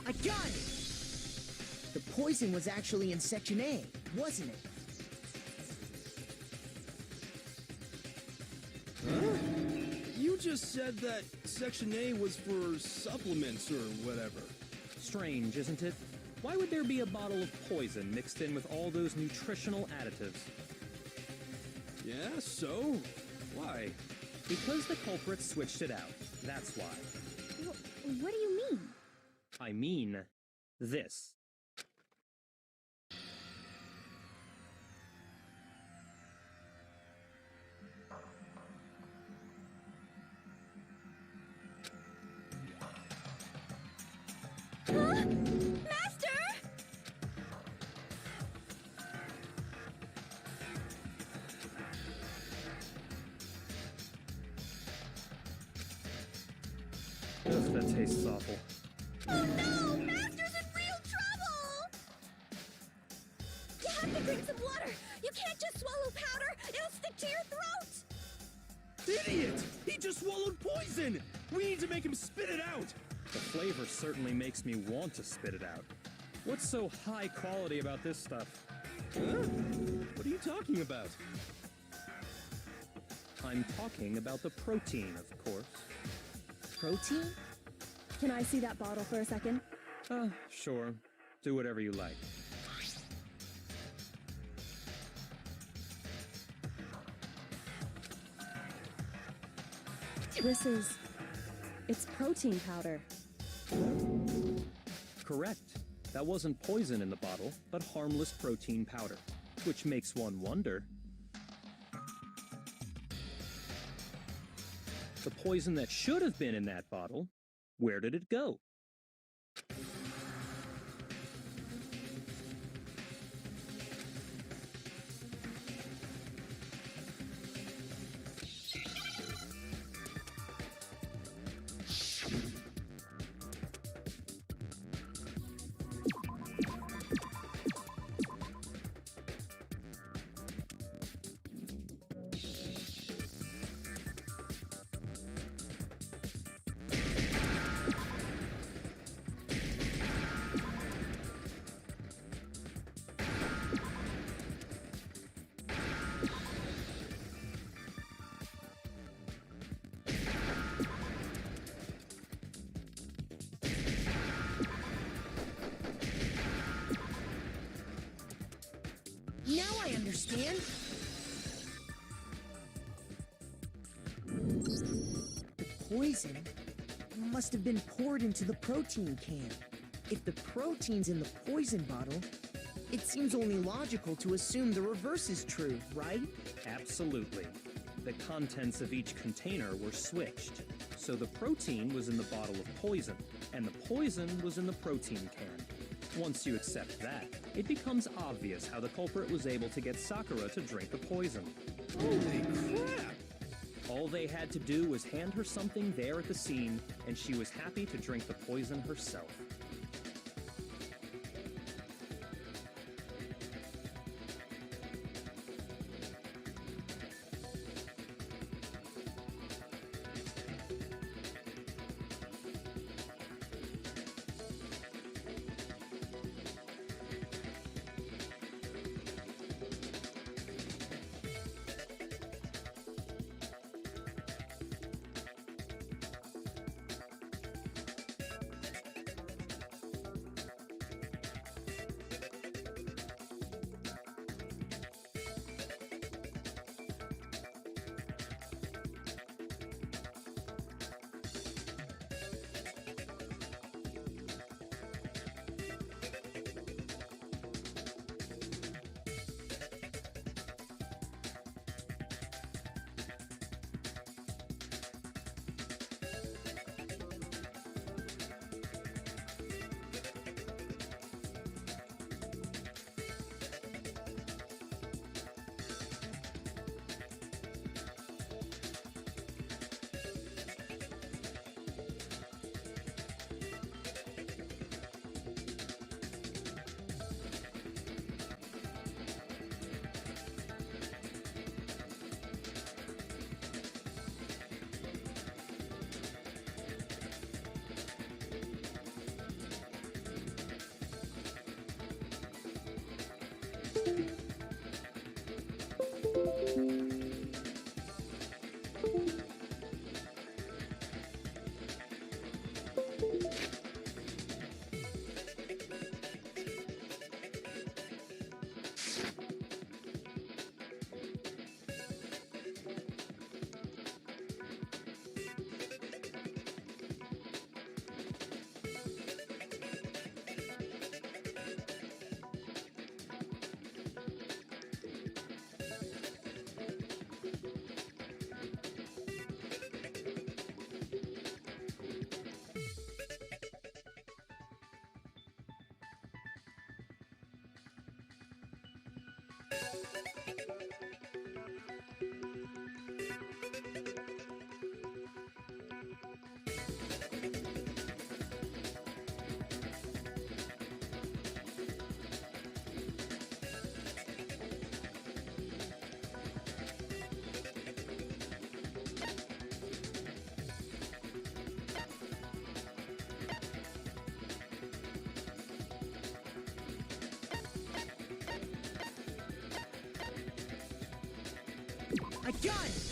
I got it! The poison was actually in Section A, wasn't it? Huh? You just said that Section A was for supplements or whatever. Strange, isn't it? Why would there be a bottle of poison mixed in with all those nutritional additives? Yeah, so? Why? Because the culprit switched it out. That's why. What do you mean? I mean, this. Huh? Master! Ugh, that tastes awful. Oh no! Master's in real trouble! You have to drink some water! You can't just swallow powder! It'll stick to your throat! Idiot! He just swallowed poison! We need to make him spit it out! The flavor certainly makes me want to spit it out. What's so high quality about this stuff? Huh? What are you talking about? I'm talking about the protein, of course. Protein? Can I see that bottle for a second? Sure. Do whatever you like. It's protein powder. Correct. That wasn't poison in the bottle, but harmless protein powder. Which makes one wonder. The poison that should have been in that bottle, where did it go? Now I understand. The poison must have been poured into the protein can. If the protein's in the poison bottle, it seems only logical to assume the reverse is true, right? Absolutely. The contents of each container were switched, so the protein was in the bottle of poison, and the poison was in the protein can. Once you accept that, it becomes obvious how the culprit was able to get Sakura to drink the poison. Holy crap! All they had to do was hand her something there at the scene, and she was happy to drink the poison herself. I got it!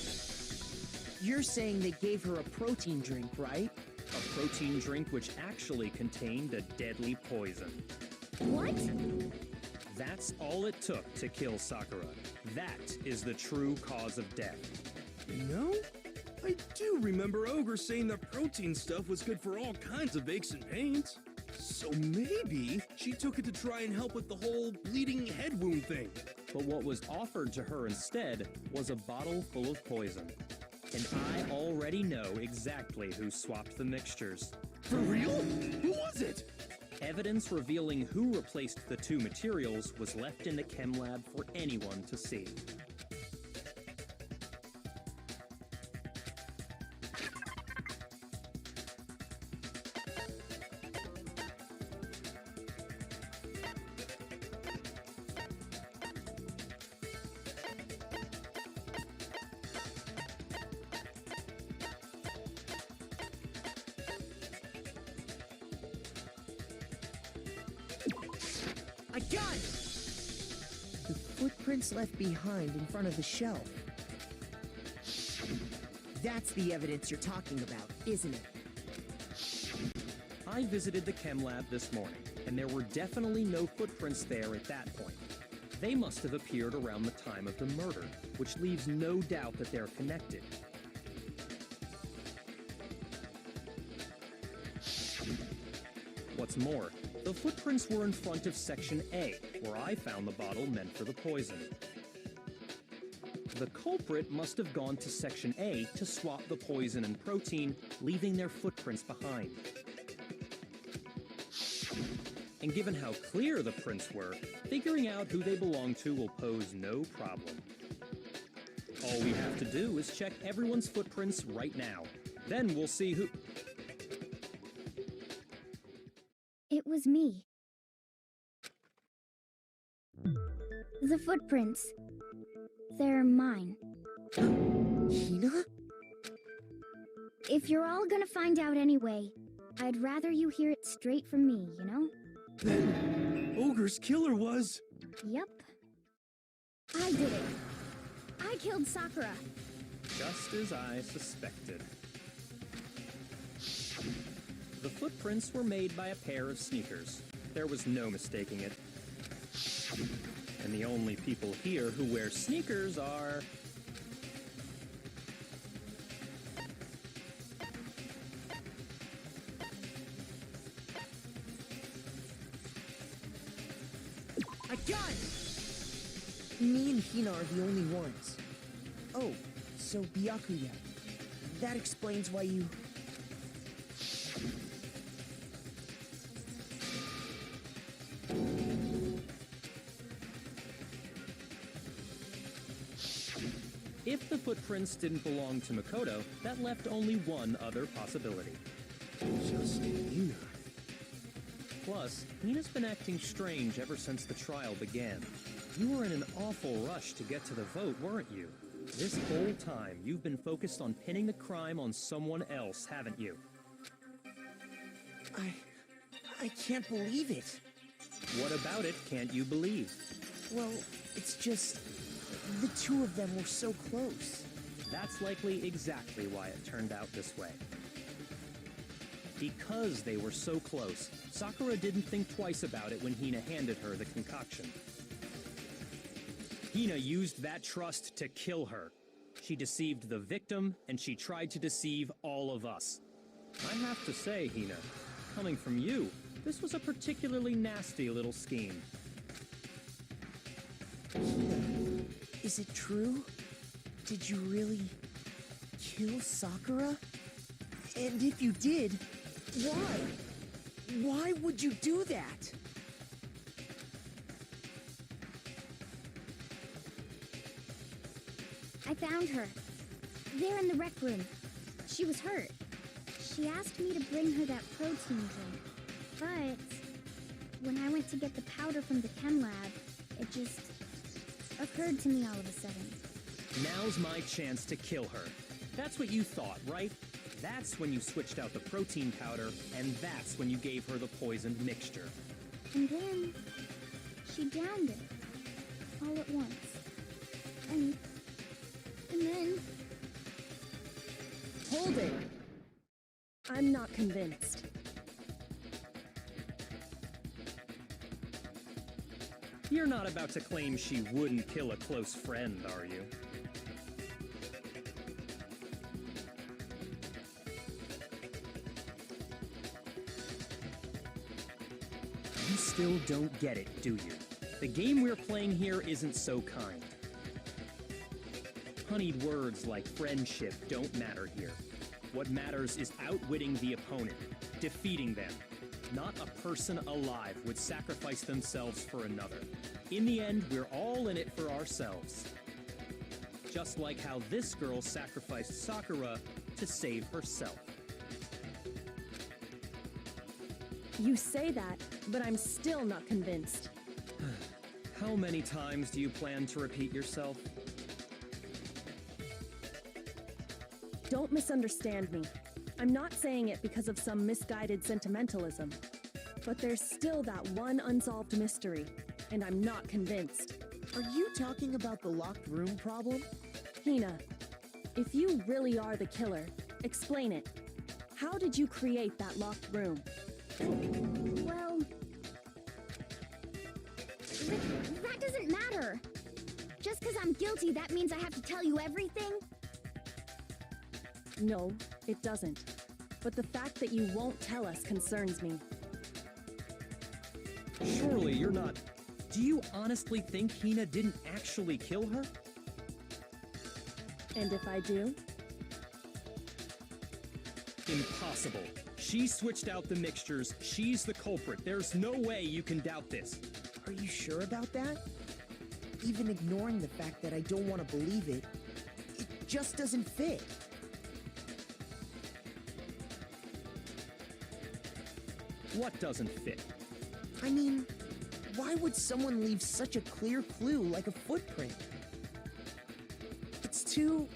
You're saying they gave her a protein drink, right? A protein drink which actually contained a deadly poison. What? That's all it took to kill Sakura. That is the true cause of death. You know, I do remember Ogre saying that protein stuff was good for all kinds of aches and pains. So maybe she took it to try and help with the whole bleeding head wound thing. But what was offered to her instead was a bottle full of poison. And I already know exactly who swapped the mixtures. For real? Who was it? Evidence revealing who replaced the two materials was left in the chem lab for anyone to see. I got it! The footprints left behind in front of the shelf. That's the evidence you're talking about, isn't it? I visited the chem lab this morning, and there were definitely no footprints there at that point. They must have appeared around the time of the murder, which leaves no doubt that they're connected. What's more, the footprints were in front of Section A, where I found the bottle meant for the poison. The culprit must have gone to Section A to swap the poison and protein, leaving their footprints behind. And given how clear the prints were, figuring out who they belong to will pose no problem. All we have to do is check everyone's footprints right now. Then we'll see who... It was me. The footprints. They're mine. Hina? If you're all gonna find out anyway, I'd rather you hear it straight from me, you know? Then, Ogre's killer was... Yep. I did it. I killed Sakura. Just as I suspected. The footprints were made by a pair of sneakers. There was no mistaking it. And the only people here who wear sneakers are... I got it! Me and Hina are the only ones. Oh, so Byakuya. That explains why you... If the footprints didn't belong to Makoto, that left only one other possibility. Just Hina. Plus, Hina's been acting strange ever since the trial began. You were in an awful rush to get to the vote, weren't you? This whole time, you've been focused on pinning the crime on someone else, haven't you? I can't believe it. What about it can't you believe? Well, it's just... the two of them were so close. That's likely exactly why it turned out this way. Because they were so close, Sakura didn't think twice about it when Hina handed her the concoction. Hina used that trust to kill her. She deceived the victim, and she tried to deceive all of us. I have to say, Hina, coming from you, this was a particularly nasty little scheme. Is it true? Did you really kill Sakura? And if you did, why? Why would you do that? I found her. There in the rec room. She was hurt. She asked me to bring her that protein drink. But when I went to get the powder from the chem lab, it just occurred to me all of a sudden. Now's my chance to kill her. That's what you thought, right? That's when you switched out the protein powder, and that's when you gave her the poisoned mixture. And then she downed it all at once. And then... Hold it! I'm not convinced. You're not about to claim she wouldn't kill a close friend, are you? You still don't get it, do you? The game we're playing here isn't so kind. Honeyed words like friendship don't matter here. What matters is outwitting the opponent, defeating them. Not a person alive would sacrifice themselves for another. In the end, we're all in it for ourselves. Just like how this girl sacrificed Sakura to save herself. You say that, but I'm still not convinced. How many times do you plan to repeat yourself? Don't misunderstand me. I'm not saying it because of some misguided sentimentalism. But there's still that one unsolved mystery, and I'm not convinced. Are you talking about the locked room problem? Hina, if you really are the killer, explain it. How did you create that locked room? Well... that doesn't matter. Just because I'm guilty, that means I have to tell you everything? No, it doesn't. But the fact that you won't tell us concerns me. Surely you're not... Do you honestly think Hina didn't actually kill her? And if I do? Impossible. She switched out the mixtures. She's the culprit. There's no way you can doubt this. Are you sure about that? Even ignoring the fact that I don't want to believe it, it just doesn't fit. What doesn't fit? I mean, why would someone leave such a clear clue like a footprint? It's too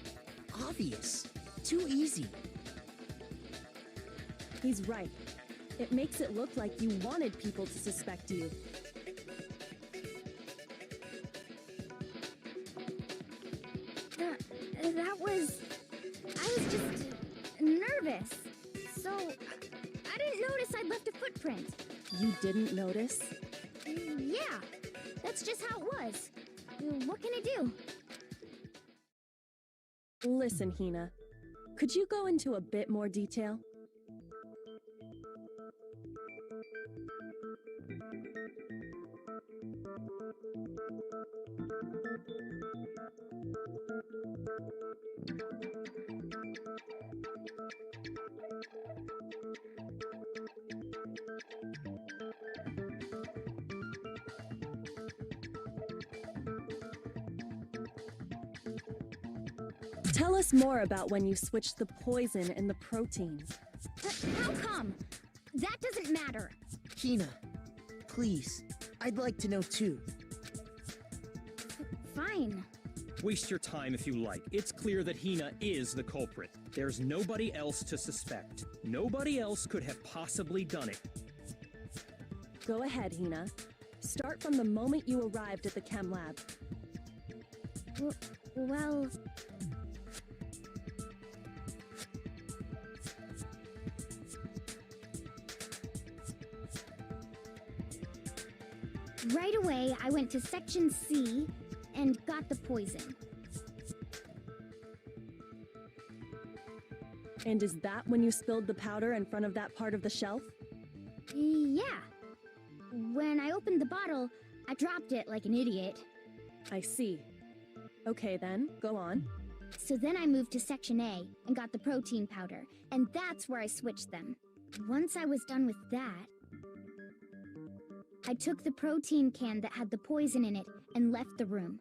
obvious, too easy. He's right. It makes it look like you wanted people to suspect you. I was just nervous. So, I didn't notice I'd left a footprint. You didn't notice? Yeah, that's just how it was. What can I do? Listen, Hina. Could you go into a bit more detail? Tell us more about when you switched the poison and the protein. How come? That doesn't matter. Hina, please, I'd like to know too. Fine. Waste your time if you like. It's clear that Hina is the culprit. There's nobody else to suspect. Nobody else could have possibly done it. Go ahead, Hina. Start from the moment you arrived at the chem lab. Well... Right away, I went to Section C and got the poison. And is that when you spilled the powder in front of that part of the shelf? Yeah. When I opened the bottle, I dropped it like an idiot. I see. Okay then, go on. So then I moved to Section A and got the protein powder, and that's where I switched them. Once I was done with that, I took the protein can that had the poison in it and left the room.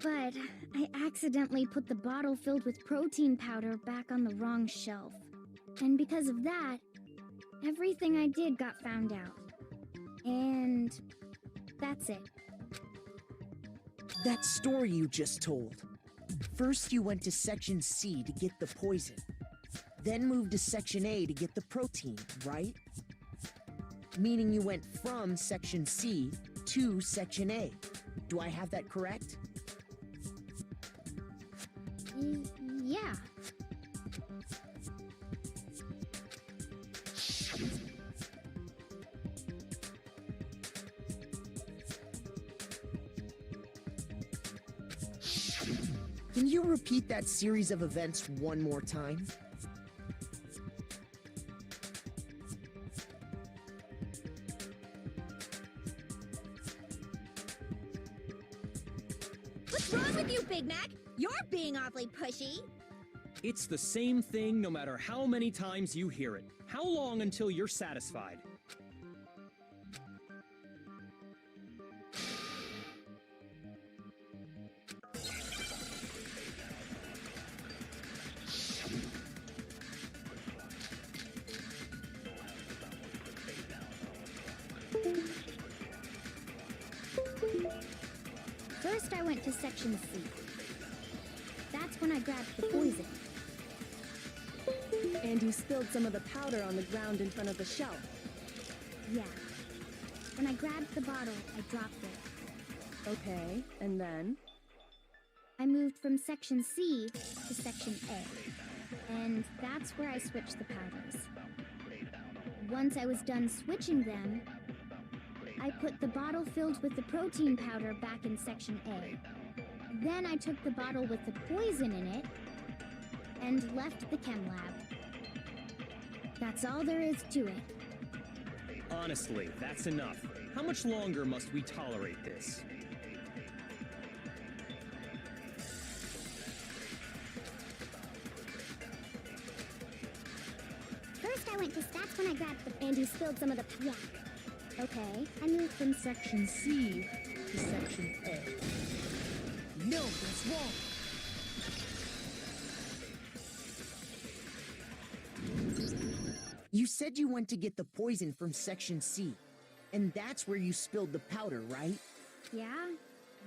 But I accidentally put the bottle filled with protein powder back on the wrong shelf. And because of that, everything I did got found out. And that's it. That story you just told. First you went to Section C to get the poison. Then moved to Section A to get the protein, right? Meaning you went from Section C to Section A. Do I have that correct? Yeah. Can you repeat that series of events one more time? What's wrong with you, Big Mac? You're being awfully pushy. It's the same thing no matter how many times you hear it. How long until you're satisfied? First, I went to Section C. That's when I grabbed the poison. And you spilled some of the powder on the ground in front of the shelf. Yeah. When I grabbed the bottle, I dropped it. Okay, and then? I moved from Section C to Section A. And that's where I switched the powders. Once I was done switching them, I put the bottle filled with the protein powder back in Section A. Then I took the bottle with the poison in it and left the chem lab. That's all there is to it. Honestly, that's enough. How much longer must we tolerate this? First, I That's when I grabbed the... And you spilled some of the... Yeah. Okay. I moved from section C to section A. No, that's wrong. You said you went to get the poison from section C, and that's where you spilled the powder, right? Yeah?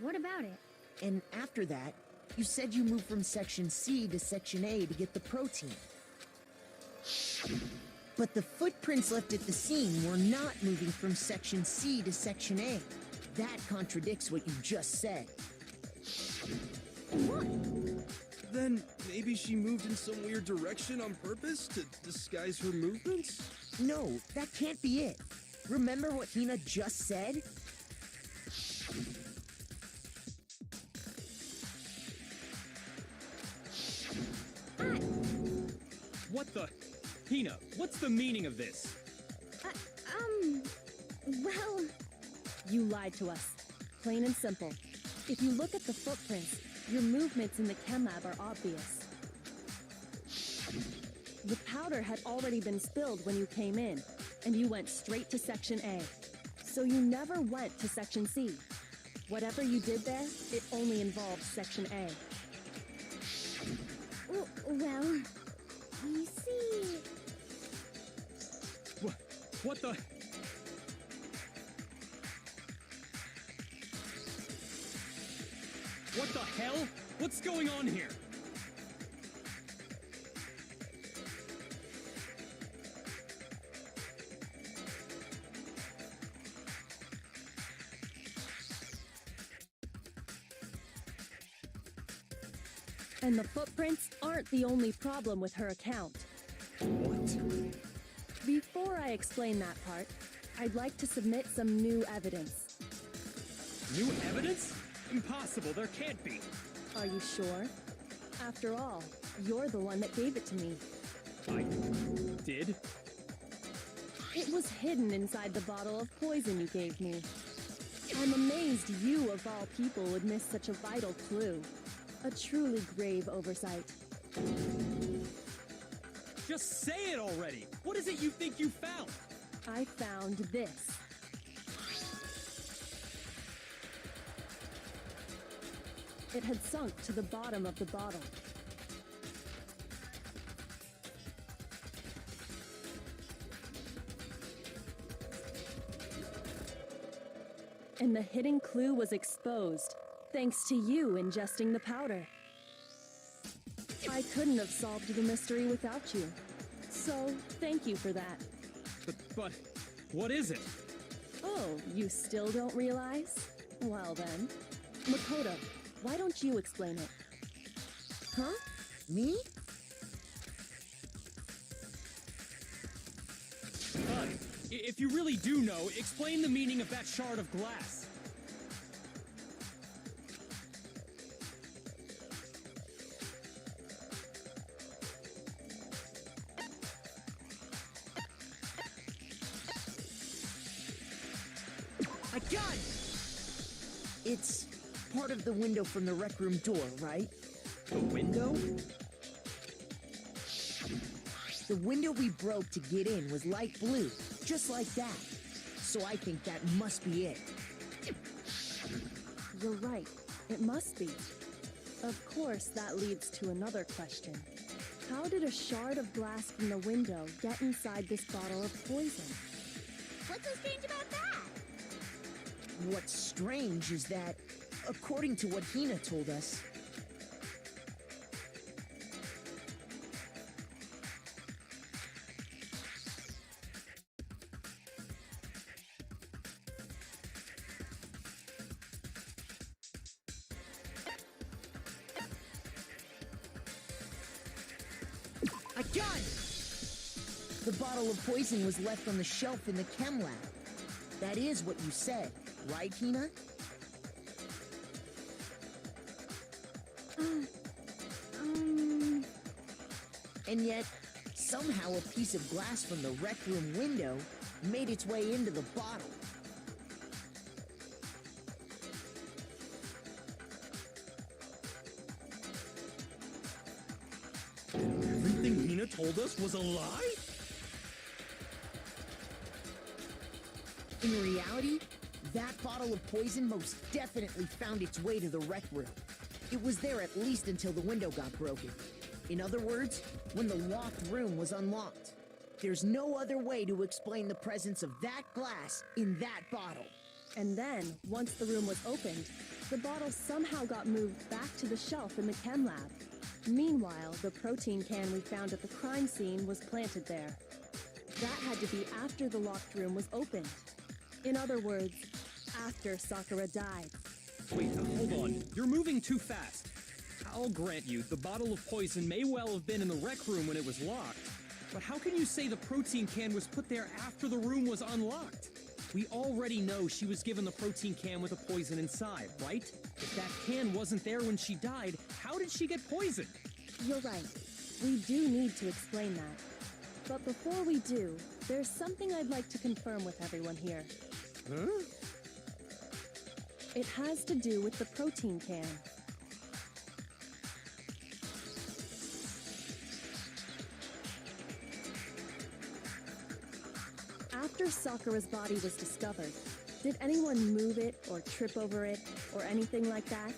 What about it? And after that, you said you moved from section C to section A to get the protein. But the footprints left at the scene were not moving from section C to section A. That contradicts what you just said. What? Then maybe she moved in some weird direction on purpose to disguise her movements? No, that can't be it. Remember what Hina just said? What the? Hina, what's the meaning of this? Well... You lied to us. Plain and simple. If you look at the footprints, your movements in the chem lab are obvious. The powder had already been spilled when you came in, and you went straight to Section A. So you never went to Section C. Whatever you did there, it only involved Section A. Well... You see... What the? What the hell? What's going on here? And the footprints aren't the only problem with her account. What? Before I explain that part, I'd like to submit some new evidence. New evidence? Impossible, there can't be. Are you sure? After all, you're the one that gave it to me. I did? It was hidden inside the bottle of poison you gave me. I'm amazed you, of all people, would miss such a vital clue. A truly grave oversight. Just say it already! What is it you think you found? I found this. It had sunk to the bottom of the bottle. And the hidden clue was exposed, thanks to you ingesting the powder. I couldn't have solved the mystery without you. So, thank you for that. But what is it? Oh, you still don't realize? Well then, Makoto, why don't you explain it? Huh? Me? Bud, if you really do know, explain the meaning of that shard of glass. I got it! It's part of the window from the rec room door, right? The window? The window we broke to get in was light blue, just like that. So I think that must be it. You're right. It must be. Of course, that leads to another question. How did a shard of glass from the window get inside this bottle of poison? What's so strange about that? What's strange is that, according to what Hina told us, I got it! The bottle of poison was left on the shelf in the chem lab. That is what you said, right, Hina? And yet, somehow a piece of glass from the rec room window made its way into the bottle. Everything Hina told us was a lie? In reality, that bottle of poison most definitely found its way to the rec room. It was there at least until the window got broken. In other words, when the locked room was unlocked. There's no other way to explain the presence of that glass in that bottle. And then, once the room was opened, the bottle somehow got moved back to the shelf in the chem lab. Meanwhile, the protein can we found at the crime scene was planted there. That had to be after the locked room was opened. In other words, after Sakura died. Wait, hold on. You're moving too fast. I'll grant you, the bottle of poison may well have been in the rec room when it was locked. But how can you say the protein can was put there after the room was unlocked? We already know she was given the protein can with the poison inside, right? If that can wasn't there when she died, how did she get poisoned? You're right. We do need to explain that. But before we do, there's something I'd like to confirm with everyone here. Huh? It has to do with the protein can. After Sakura's body was discovered, did anyone move it or trip over it or anything like that?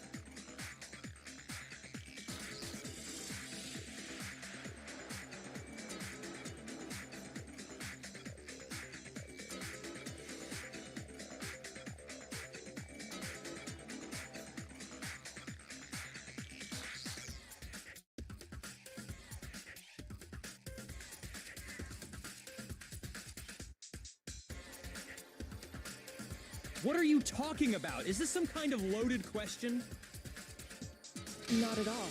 What are you talking about? Is this some kind of loaded question? Not at all.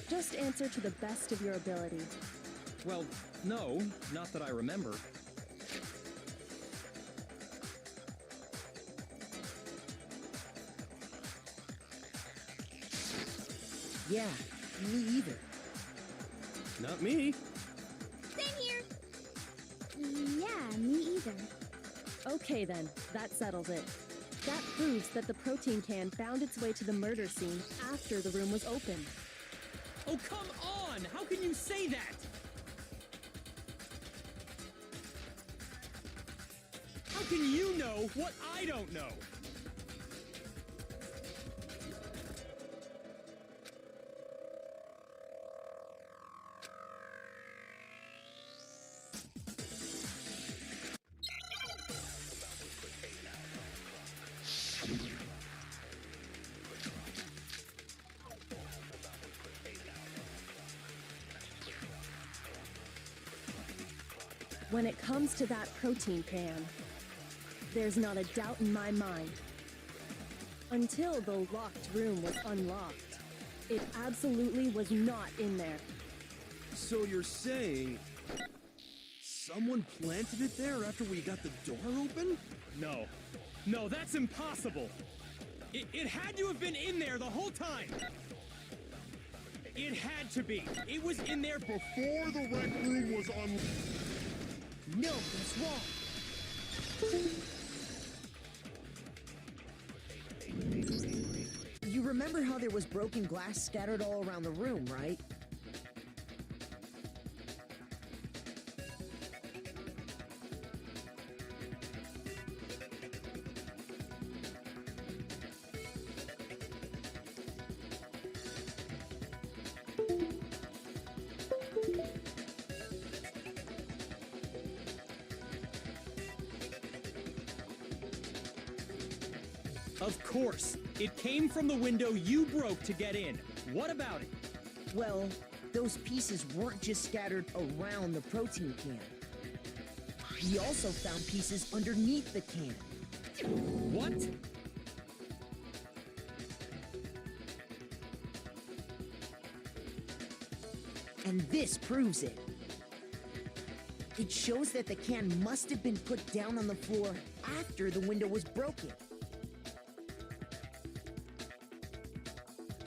Just answer to the best of your ability. Well, no, not that I remember. Yeah, me either. Not me. Same here. Yeah, me either. Okay then, that settles it. That proves that the protein can found its way to the murder scene after the room was opened. Oh, come on! How can you say that? How can you know what I don't know? When it comes to that protein can, there's not a doubt in my mind. Until the locked room was unlocked, it absolutely was not in there. So you're saying someone planted it there after we got the door open? No. No, that's impossible! It had to have been in there the whole time! It had to be! It was in there before the rec room was on... No, that's wrong. You remember how there was broken glass scattered all around the room, right? Of course! It came from the window you broke to get in. What about it? Well, those pieces weren't just scattered around the protein can. We also found pieces underneath the can. What? And this proves it. It shows that the can must have been put down on the floor after the window was broken.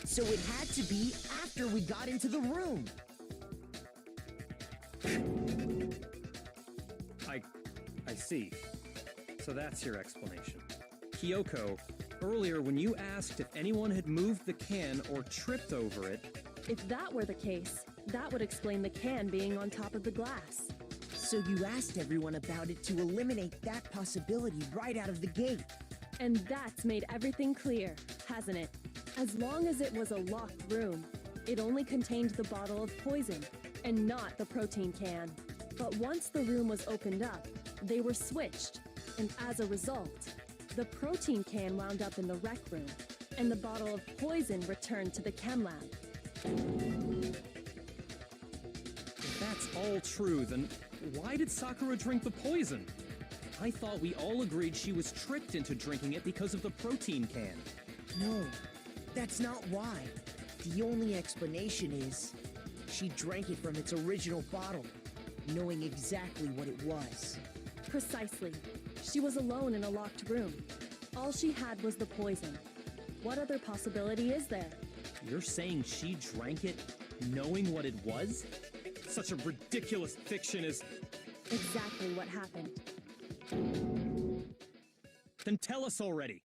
So it had to be after we got into the room. I see. So that's your explanation. Kyoko, earlier when you asked if anyone had moved the can or tripped over it... If that were the case, that would explain the can being on top of the glass. So you asked everyone about it to eliminate that possibility right out of the gate. And that's made everything clear, hasn't it? As long as it was a locked room, it only contained the bottle of poison, and not the protein can. But once the room was opened up, they were switched, and as a result, the protein can wound up in the rec room, and the bottle of poison returned to the chem lab. If that's all true, then why did Sakura drink the poison? I thought we all agreed she was tricked into drinking it because of the protein can. No, that's not why. The only explanation is she drank it from its original bottle, knowing exactly what it was. Precisely. She was alone in a locked room. All she had was the poison. What other possibility is there? You're saying she drank it knowing what it was? Such a ridiculous fiction is... Exactly what happened. Then tell us already!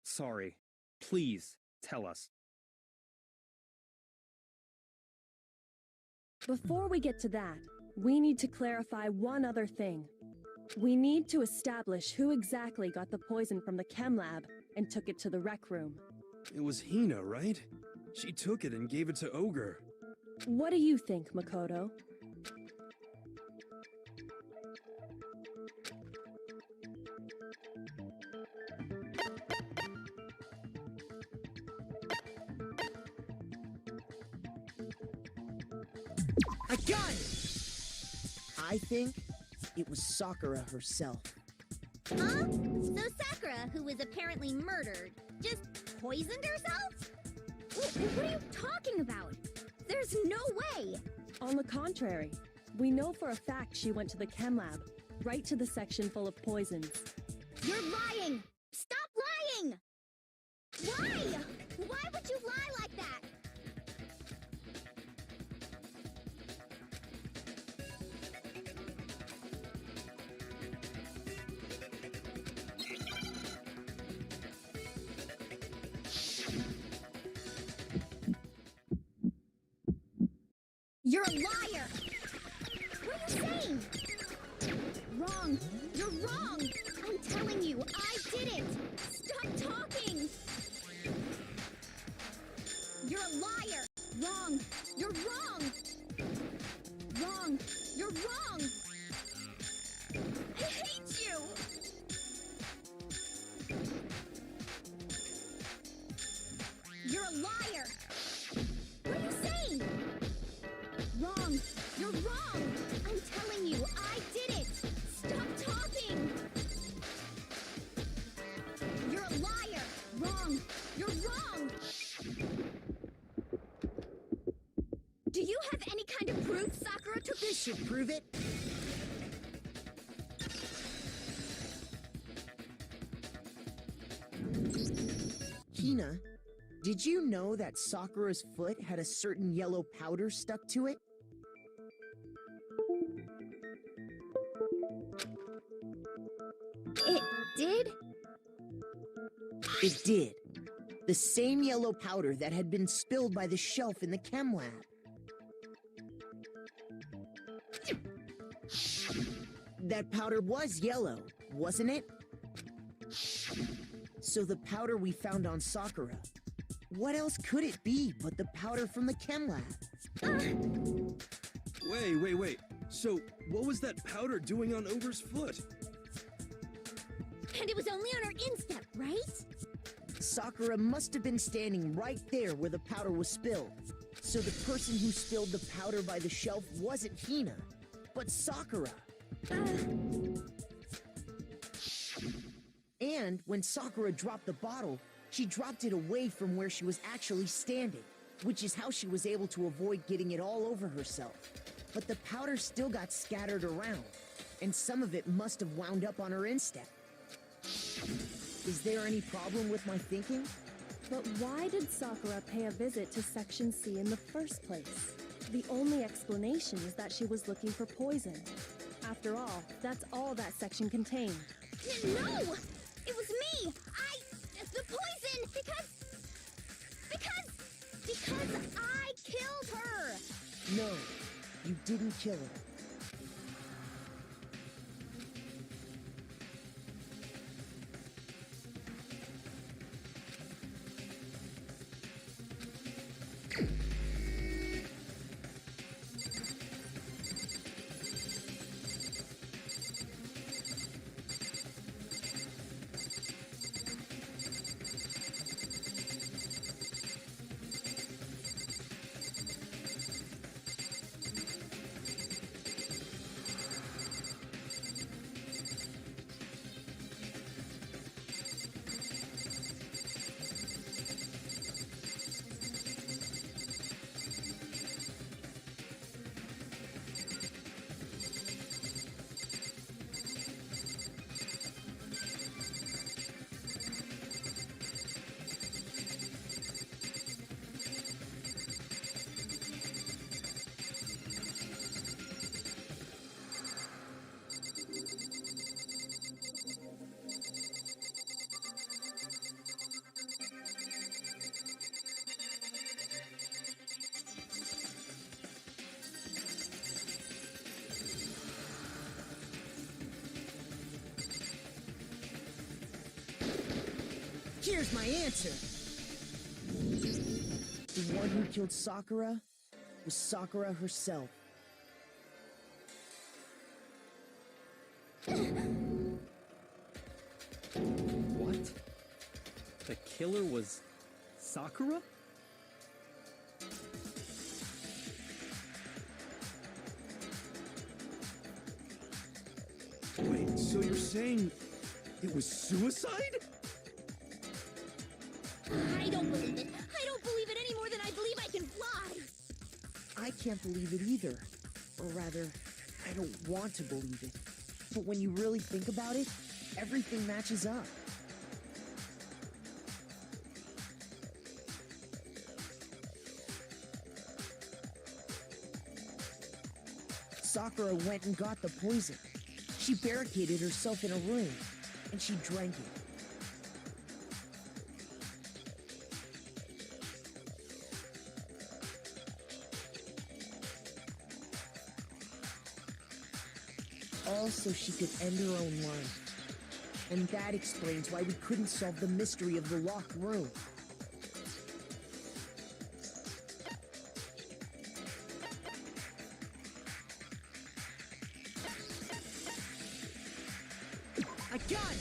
Sorry. Please, tell us. Before we get to that, we need to clarify one other thing. We need to establish who exactly got the poison from the chem lab and took it to the rec room. It was Hina, right? She took it and gave it to Ogre. What do you think, Makoto? I got it! I think it was Sakura herself. Huh? So Sakura, who was apparently murdered, just poisoned herself? What are you talking about? There's no way! On the contrary, we know for a fact she went to the chem lab, right to the section full of poisons. You're lying! Stop lying! Why? Why would you lie like that? You're a liar! What are you saying? Wrong! You're wrong! I'm telling you, I did it! Stop talking! You're a liar! Wrong! You're wrong! Wrong! You're wrong! I hate you! You're a liar! What are you saying? Wrong! You're wrong! I'm telling you, I did it! Stop talking! You're a liar! Wrong! You're wrong! Do you have any kind of proof Sakura took This should prove it. Hina, did you know that Sakura's foot had a certain yellow powder stuck to it? It did? It did. The same yellow powder that had been spilled by the shelf in the chem lab. That powder was yellow, wasn't it? So the powder we found on Sakura, what else could it be but the powder from the chem lab? Wait. So, what was that powder doing on Ogre's foot? And it was only on her instep, right? Sakura must have been standing right there where the powder was spilled. So the person who spilled the powder by the shelf wasn't Hina, but Sakura. And when Sakura dropped the bottle, she dropped it away from where she was actually standing, which is how she was able to avoid getting it all over herself. But the powder still got scattered around, and some of it must have wound up on her instep. Is there any problem with my thinking? But why did Sakura pay a visit to Section C in the first place? The only explanation is that she was looking for poison. After all, that's all that section contained. No! It was me! The poison! Because I killed her! No, you didn't kill her. Here's my answer. The one who killed Sakura was Sakura herself. What? The killer was Sakura? Wait, so you're saying it was suicide? I don't believe it. I don't believe it any more than I believe I can fly. I can't believe it either. Or rather, I don't want to believe it. But when you really think about it, everything matches up. Sakura went and got the poison. She barricaded herself in a room, and she drank it. All so she could end her own life. And that explains why we couldn't solve the mystery of the locked room. I got it!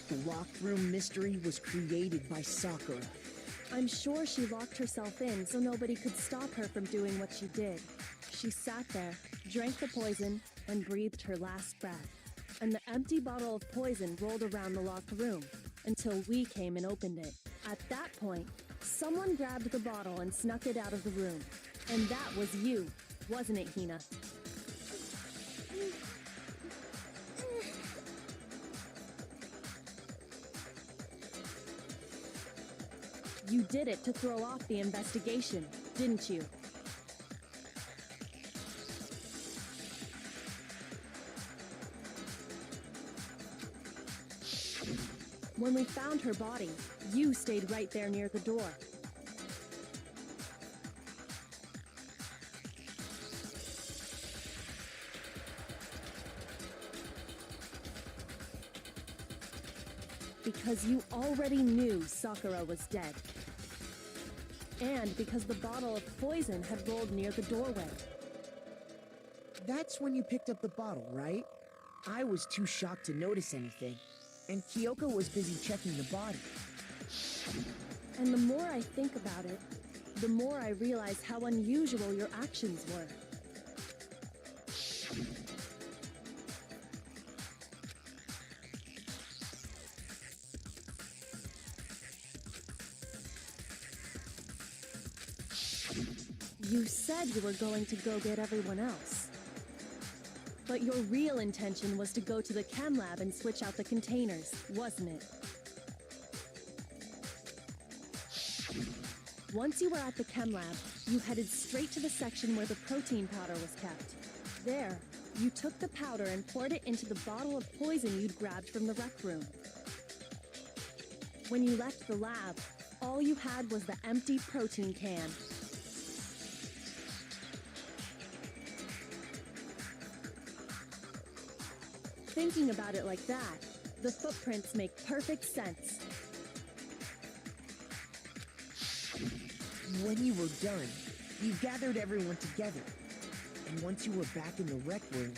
The locked room mystery was created by Sakura. I'm sure she locked herself in so nobody could stop her from doing what she did. She sat there, drank the poison, and breathed her last breath. And the empty bottle of poison rolled around the locked room until we came and opened it. At that point, someone grabbed the bottle and snuck it out of the room. And that was you, wasn't it, Hina? You did it to throw off the investigation, didn't you? When we found her body, you stayed right there near the door. Because you already knew Sakura was dead. And because the bottle of poison had rolled near the doorway. That's when you picked up the bottle, right? I was too shocked to notice anything, and Kyoko was busy checking the body. And the more I think about it, the more I realize how unusual your actions were. You said you were going to go get everyone else. But your real intention was to go to the chem lab and switch out the containers, wasn't it? Once you were at the chem lab, you headed straight to the section where the protein powder was kept. There, you took the powder and poured it into the bottle of poison you'd grabbed from the rec room. When you left the lab, all you had was the empty protein can. Thinking about it like that, the footprints make perfect sense. When you were done, you gathered everyone together. And once you were back in the rec room,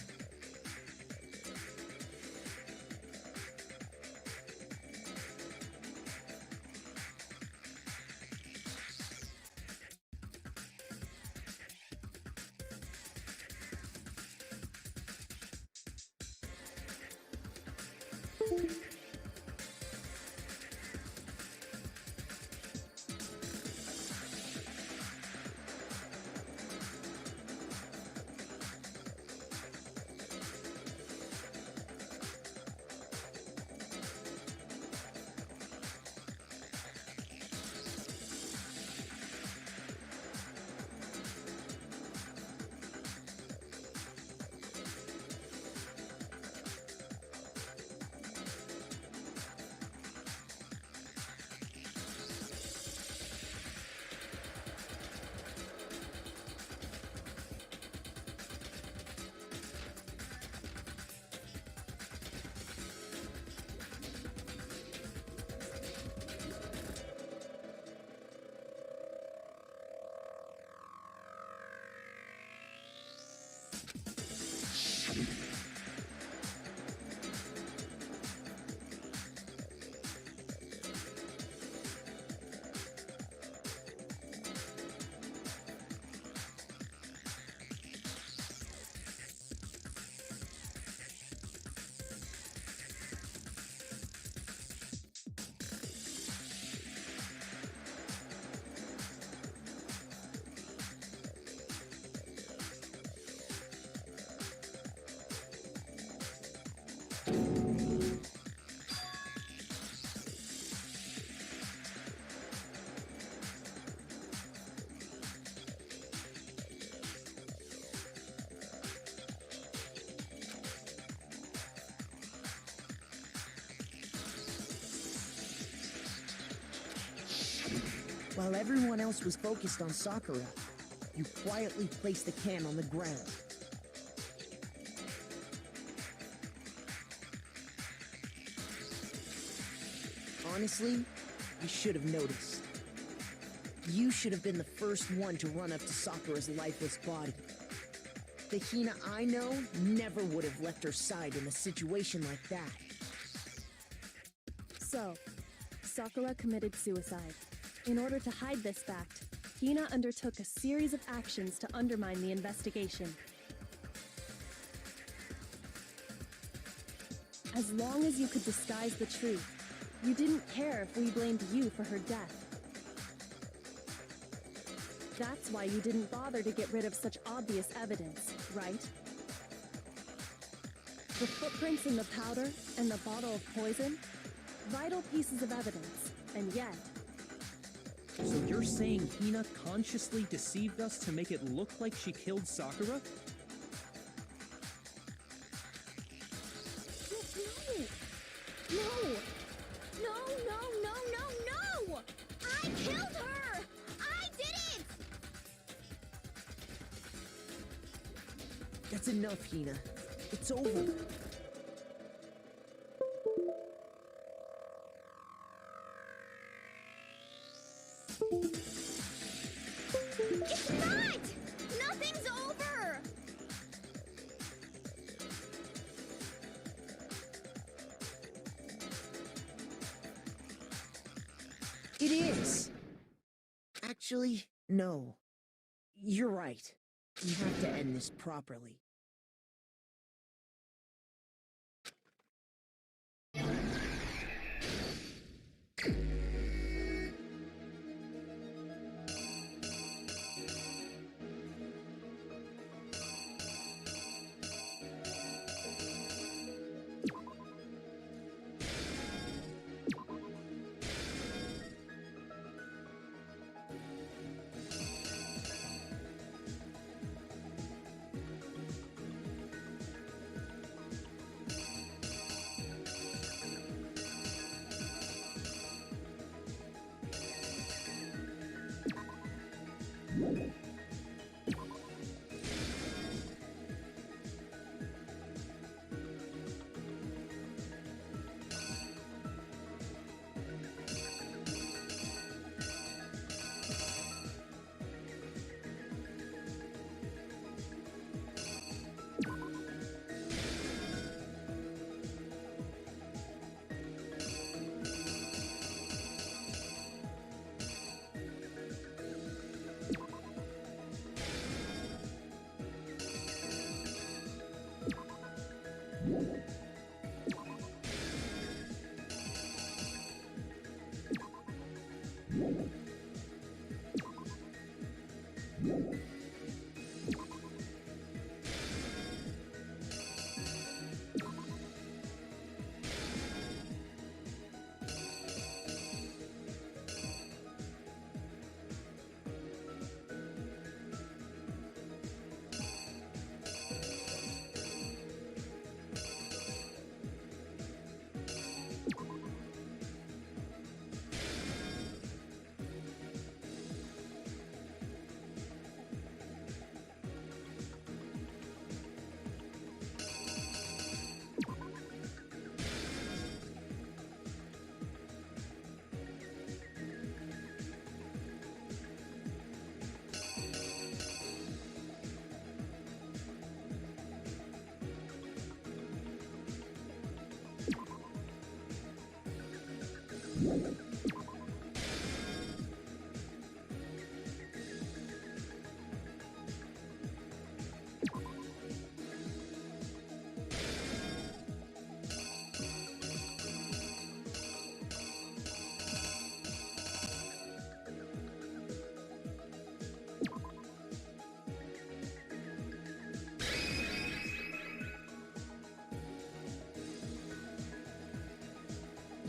While everyone else was focused on Sakura, you quietly placed the can on the ground. Honestly, you should have noticed. You should have been the first one to run up to Sakura's lifeless body. The Hina I know never would have left her side in a situation like that. So, Sakura committed suicide. In order to hide this fact, Hina undertook a series of actions to undermine the investigation. As long as you could disguise the truth, you didn't care if we blamed you for her death. That's why you didn't bother to get rid of such obvious evidence, right? The footprints in the powder and the bottle of poison? Vital pieces of evidence, and yet... So you're saying Hina consciously deceived us to make it look like she killed Sakura? No! No, no, no, no, no! I killed her! I did it! That's enough, Hina. It's over. It's not! Nothing's over! It is! Actually, no. You're right. We have to end this properly.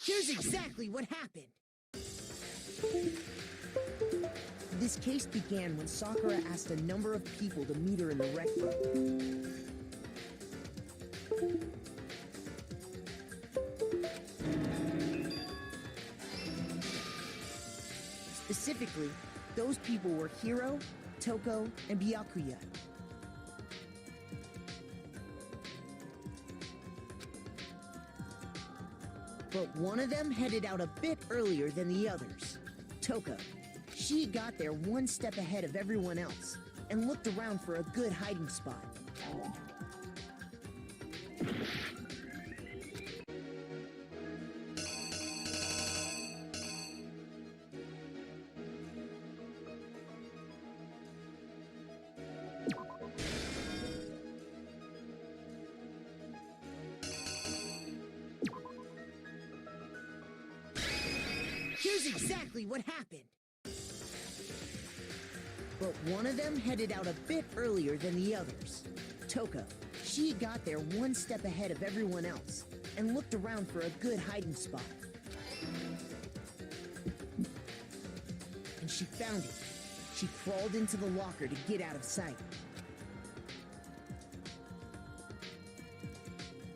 Here's exactly what happened. This case began when Sakura asked a number of people to meet her in the rec room. Specifically, those people were Hiro, Toko, and Byakuya. But one of them headed out a bit earlier than the others. Toko. She got there one step ahead of everyone else and looked around for a good hiding spot. Here's exactly what happened. But one of them headed out a bit earlier than the others. Toko. She got there one step ahead of everyone else and looked around for a good hiding spot. And she found it. She crawled into the locker to get out of sight.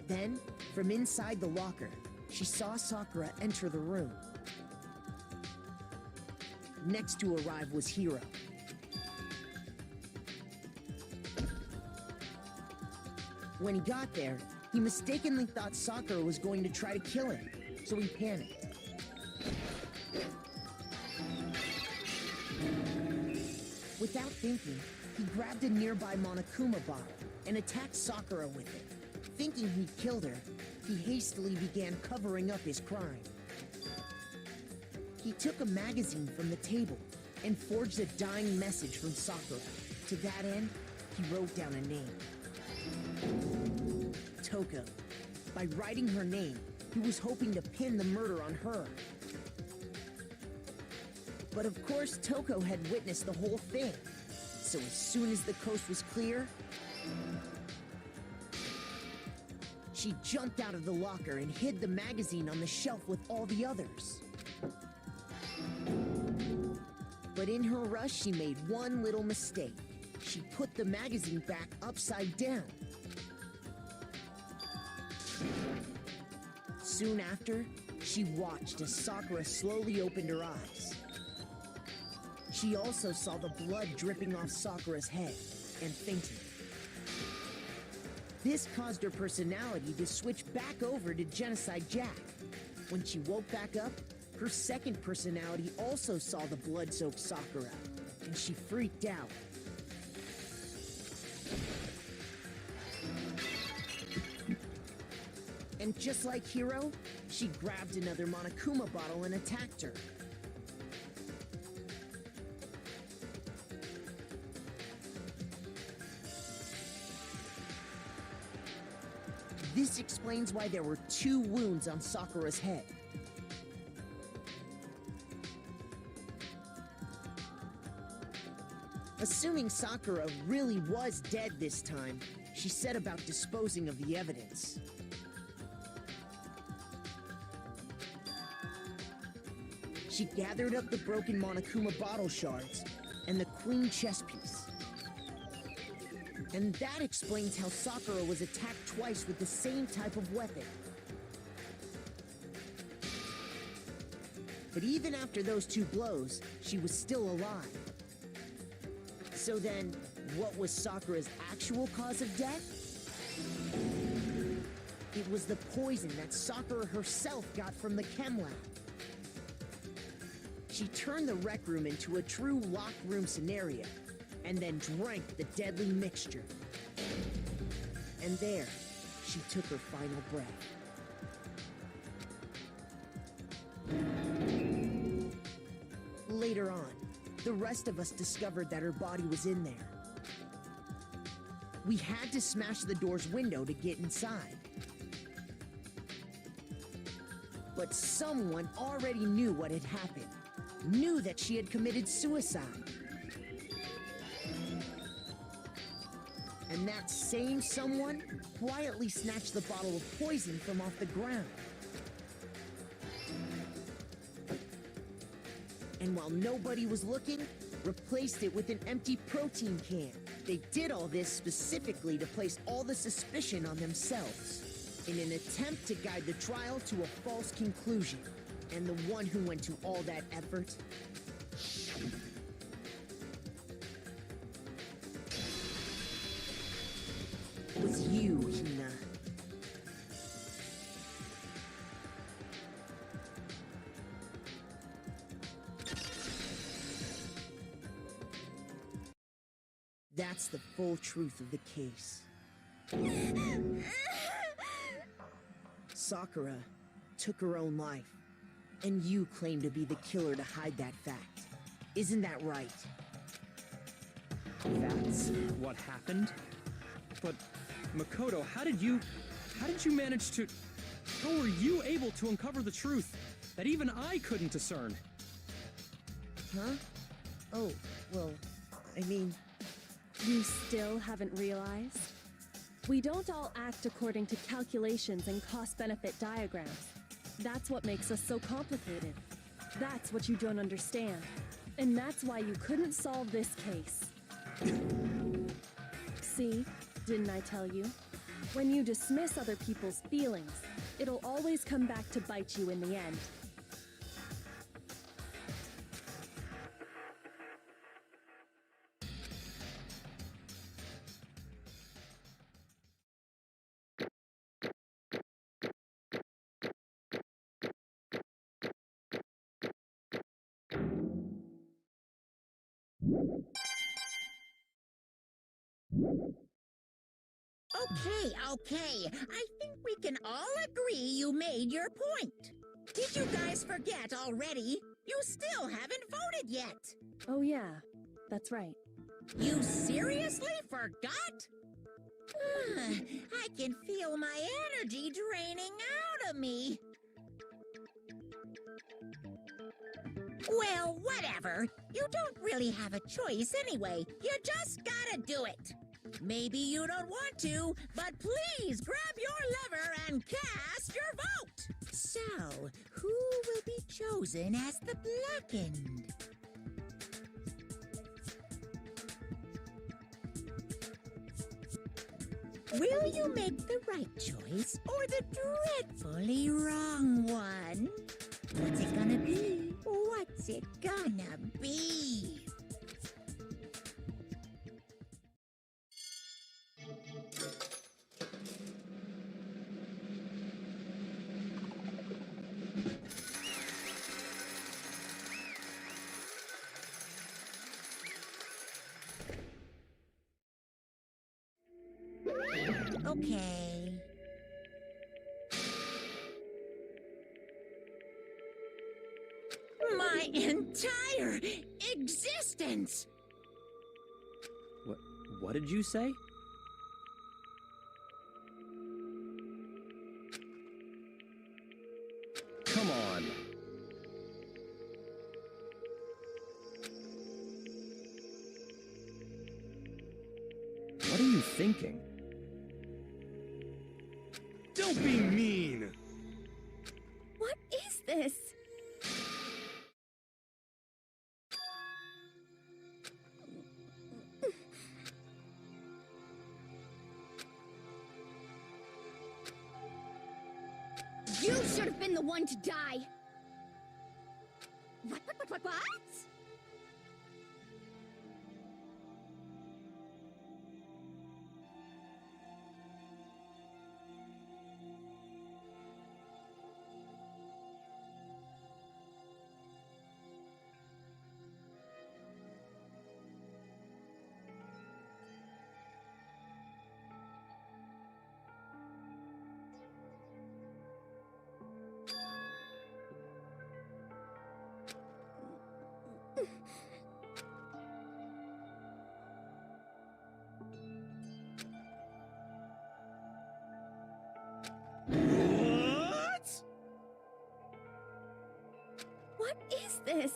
Then, from inside the locker, she saw Sakura enter the room. Next to arrive was Hiro. When he got there, he mistakenly thought Sakura was going to try to kill him, so he panicked. Without thinking, he grabbed a nearby Monokuma bottle and attacked Sakura with it. Thinking he'd killed her, he hastily began covering up his crime. He took a magazine from the table and forged a dying message from Sakura. To that end, he wrote down a name. Toko. By writing her name, he was hoping to pin the murder on her. But of course, Toko had witnessed the whole thing. So as soon as the coast was clear, she jumped out of the locker and hid the magazine on the shelf with all the others. But in her rush, she made one little mistake. She put the magazine back upside down. Soon after, she watched as Sakura slowly opened her eyes. She also saw the blood dripping off Sakura's head and fainted. This caused her personality to switch back over to Genocide Jack. When she woke back up, her second personality also saw the blood-soaked Sakura, and she freaked out. And just like Hiro, she grabbed another Monokuma bottle and attacked her. This explains why there were 2 wounds on Sakura's head. Assuming Sakura really was dead this time, she set about disposing of the evidence. She gathered up the broken Monokuma bottle shards and the queen chess piece. And that explains how Sakura was attacked twice with the same type of weapon. But even after those 2 blows, she was still alive. So then, what was Sakura's actual cause of death? It was the poison that Sakura herself got from the chem lab. She turned the rec room into a true locked room scenario, and then drank the deadly mixture. And there, she took her final breath. Later on, the rest of us discovered that her body was in there. We had to smash the door's window to get inside. But someone already knew what had happened, knew that she had committed suicide. And that same someone quietly snatched the bottle of poison from off the ground. And while nobody was looking, replaced it with an empty protein can. They did all this specifically to place all the suspicion on themselves, in an attempt to guide the trial to a false conclusion. And the one who went to all that effort, That's the full truth of the case. Sakura took her own life, and you claim to be the killer to hide that fact. Isn't that right? That's what happened? But, Makoto, how did you manage to... How were you able to uncover the truth that even I couldn't discern? Huh? Oh, well, I mean... You still haven't realized? We don't all act according to calculations and cost-benefit diagrams. That's what makes us so complicated. That's what you don't understand. And that's why you couldn't solve this case. See? Didn't I tell you? When you dismiss other people's feelings, it'll always come back to bite you in the end. Okay. I think we can all agree you made your point. Did you guys forget already? You still haven't voted yet. Oh yeah, that's right. You seriously forgot? I can feel my energy draining out of me. Well, whatever. You don't really have a choice anyway. You just gotta do it. Maybe you don't want to, but please grab your lever and cast your vote. So, who will be chosen as the blackened? Will you make the right choice or the dreadfully wrong one? What's it gonna be? What's it gonna be? Okay. My entire existence! What did you say? Come on. What are you thinking? Don't be mean! What is this? You should have been the one to die! What? What? What is this?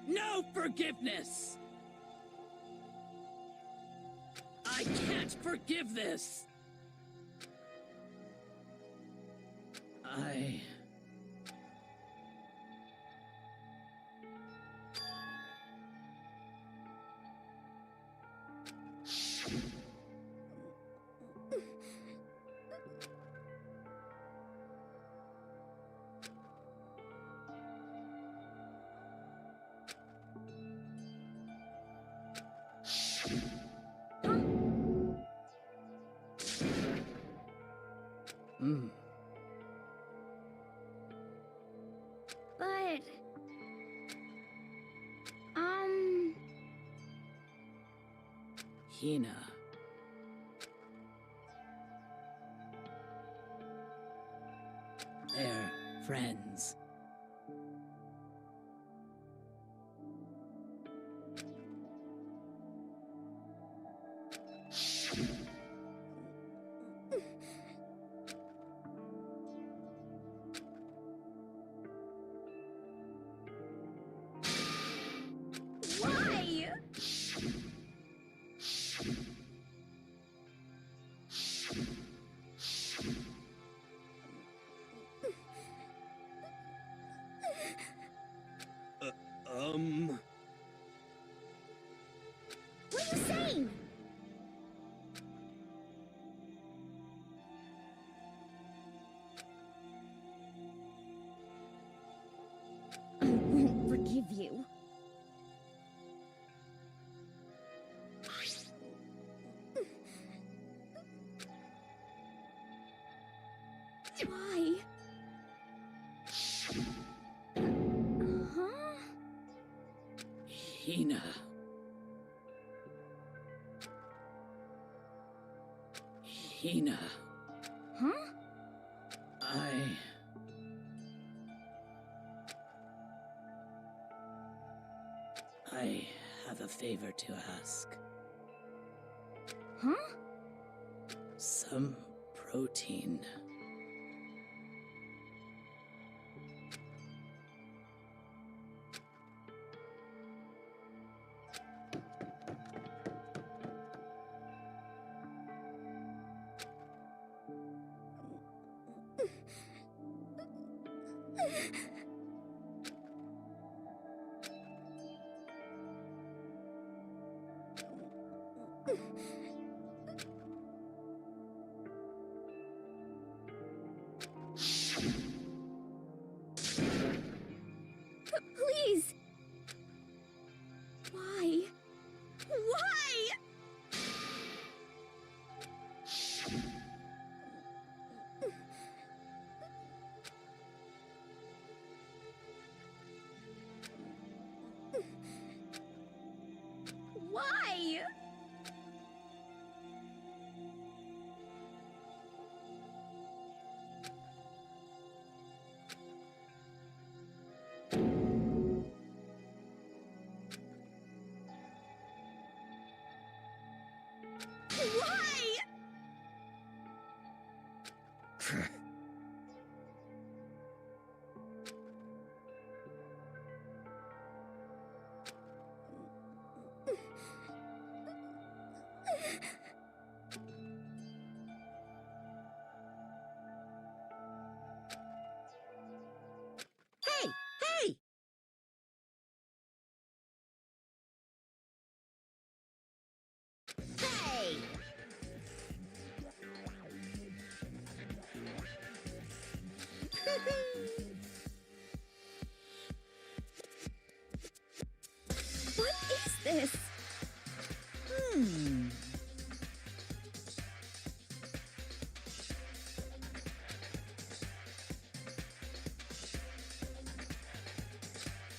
No forgiveness! I can't forgive this! I... But... Hina. They're friends. Why? What are you saying? I won't forgive you. Why? Huh? Hina. Hina. Huh? I have a favor to ask. Huh? Some protein. Please! Why? Why? Why? Why? Hey! Hey! Hey! What is this?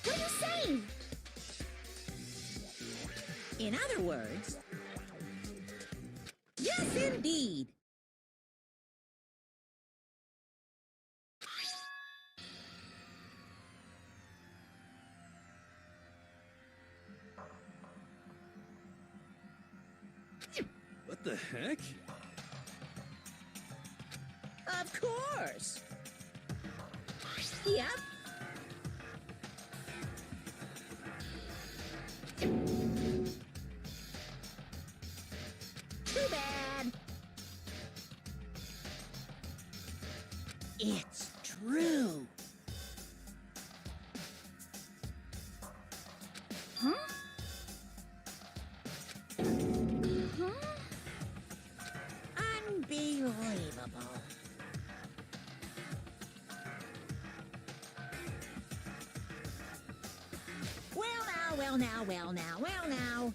What are you saying? In other words, yes, indeed. What the heck? Of course. Yep. Huh? Huh? Unbelievable. Well now.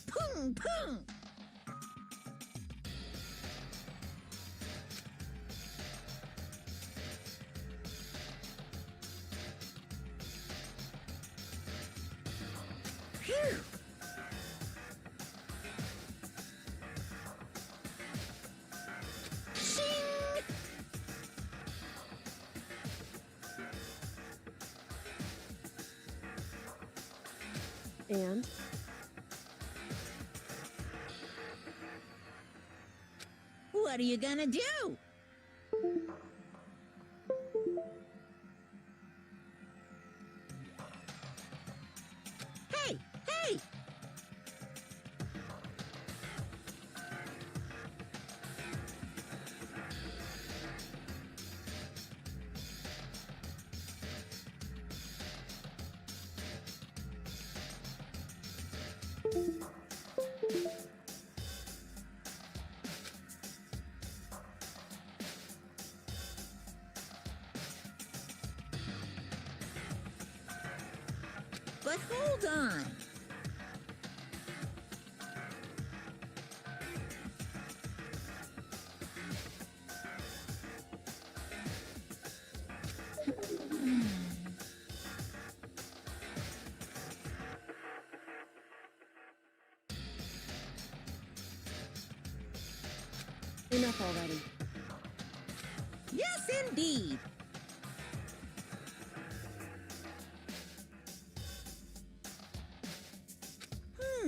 Pung pung. Phew. Shing. And What are you gonna do? Hey! But hold on. enough already. Yes, indeed.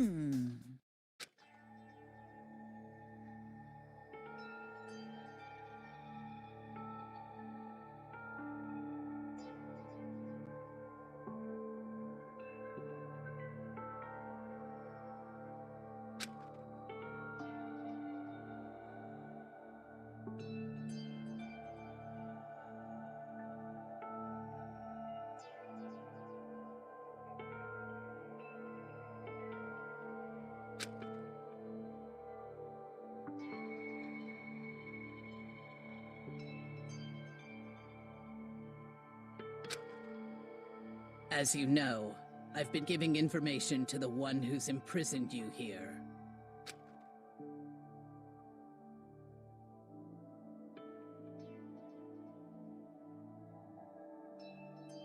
Hmm. As you know, I've been giving information to the one who's imprisoned you here.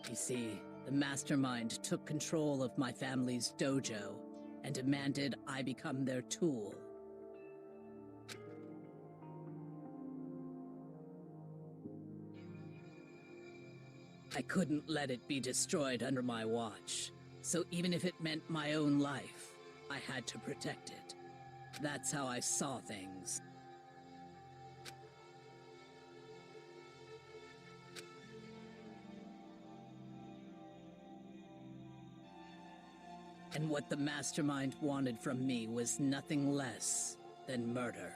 You see, the mastermind took control of my family's dojo and demanded I become their tool. I couldn't let it be destroyed under my watch, so even if it meant my own life, I had to protect it. That's how I saw things. And what the mastermind wanted from me was nothing less than murder.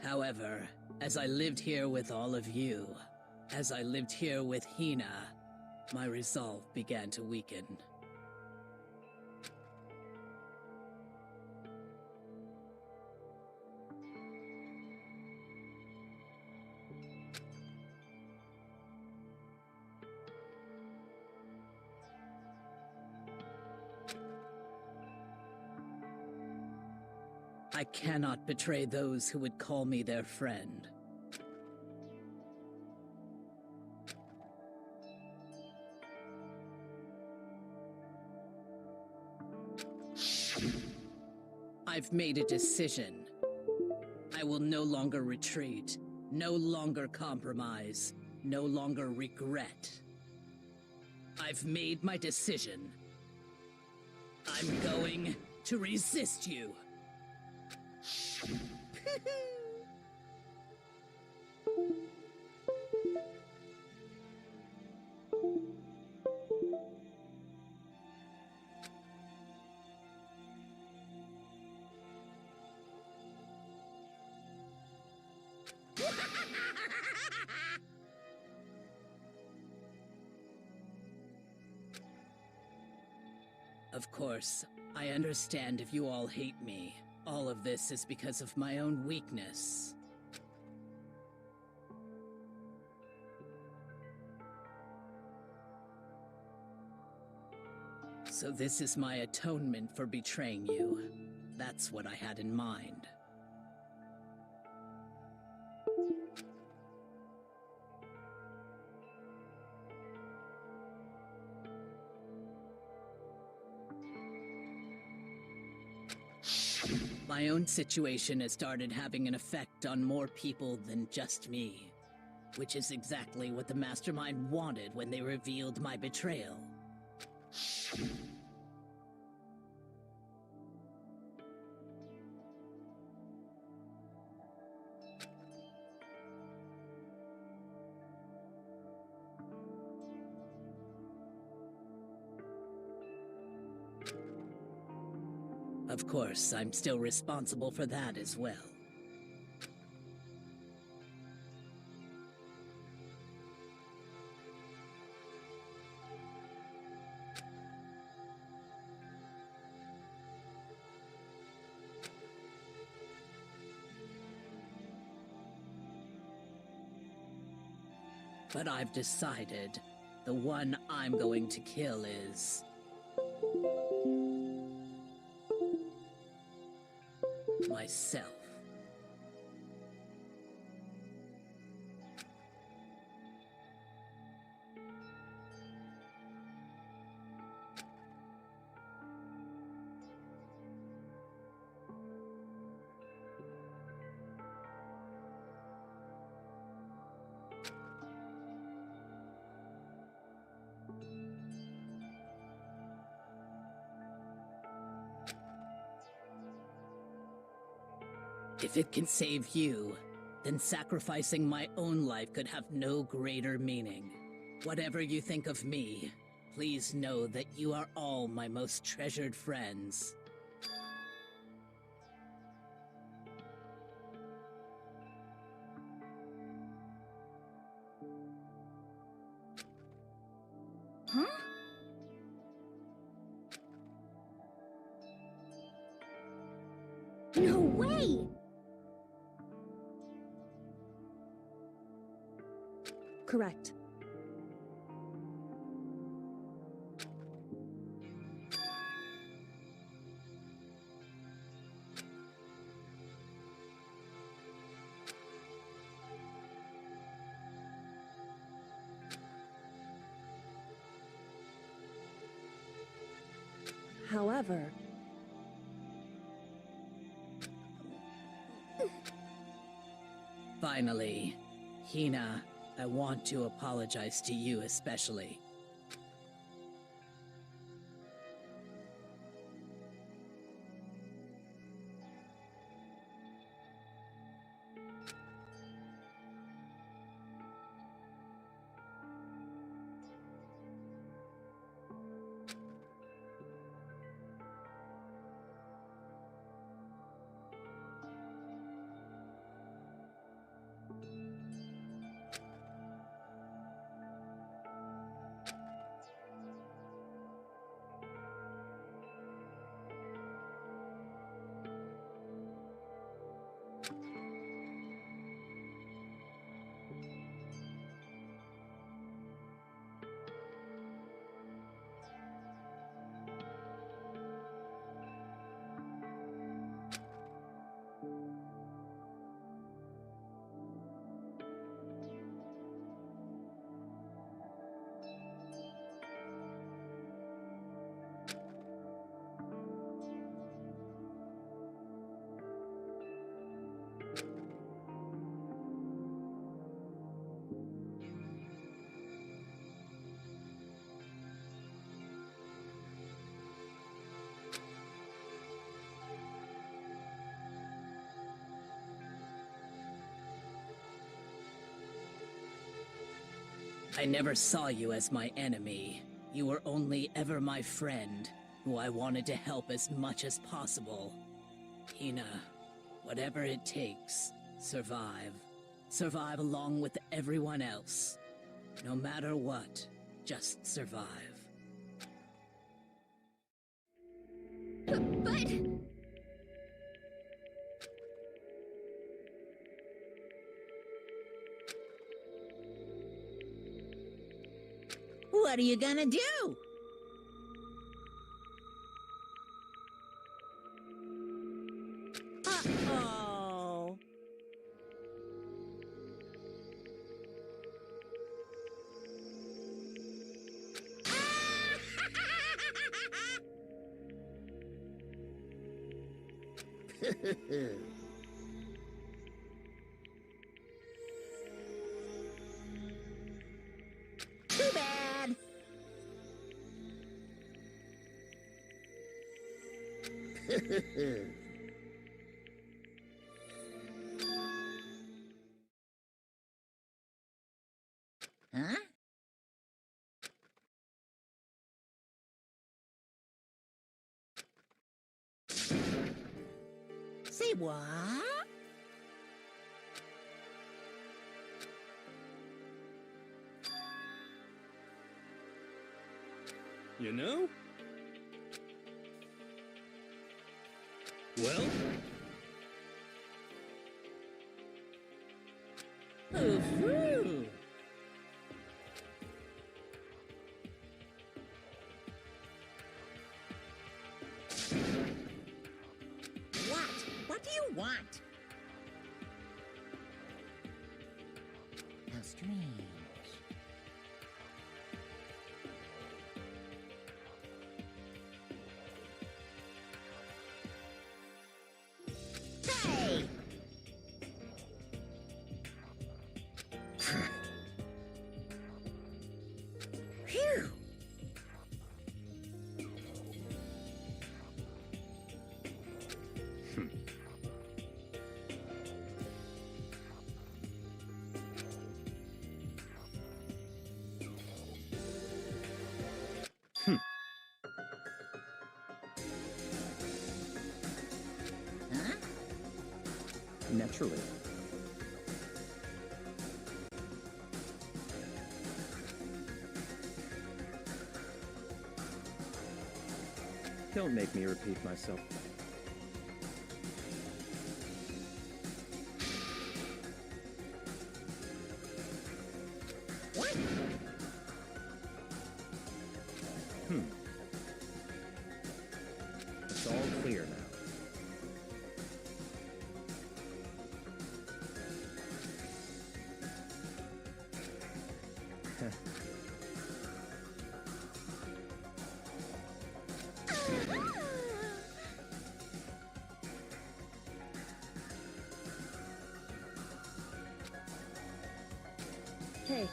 However, as I lived here with all of you, as I lived here with Hina, my resolve began to weaken. I cannot betray those who would call me their friend. I've made a decision. I will no longer retreat, no longer compromise, no longer regret. I've made my decision. I'm going to resist you. Of course, I understand if you all hate me. All of this is because of my own weakness. So this is my atonement for betraying you. That's what I had in mind. My own situation has started having an effect on more people than just me, which is exactly what the Mastermind wanted when they revealed my betrayal. Of course, I'm still responsible for that as well. But I've decided the one I'm going to kill is... myself. If it can save you, then sacrificing my own life could have no greater meaning. Whatever you think of me, please know that you are all my most treasured friends. Huh? No way! Correct. However, Finally, Hina, I want to apologize to you especially. I never saw you as my enemy. You were only ever my friend, who I wanted to help as much as possible. Hina, whatever it takes, survive. Survive along with everyone else. No matter what, just survive. But... What are you gonna do? Uh-oh. Too bad. Huh? Say what? You know? Well? Ooh-hoo. What do you want? How strange. Hey! Phew! Huh? Naturally. Don't make me repeat myself. What? It's all clear now. Hey,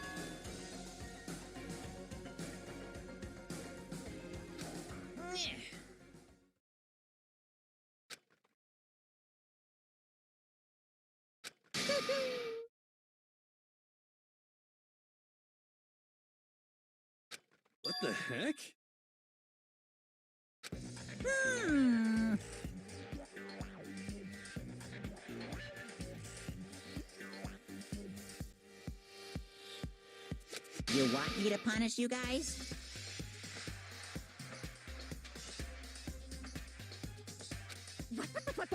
What the heck? Hmm. You want me to punish you guys? What? But...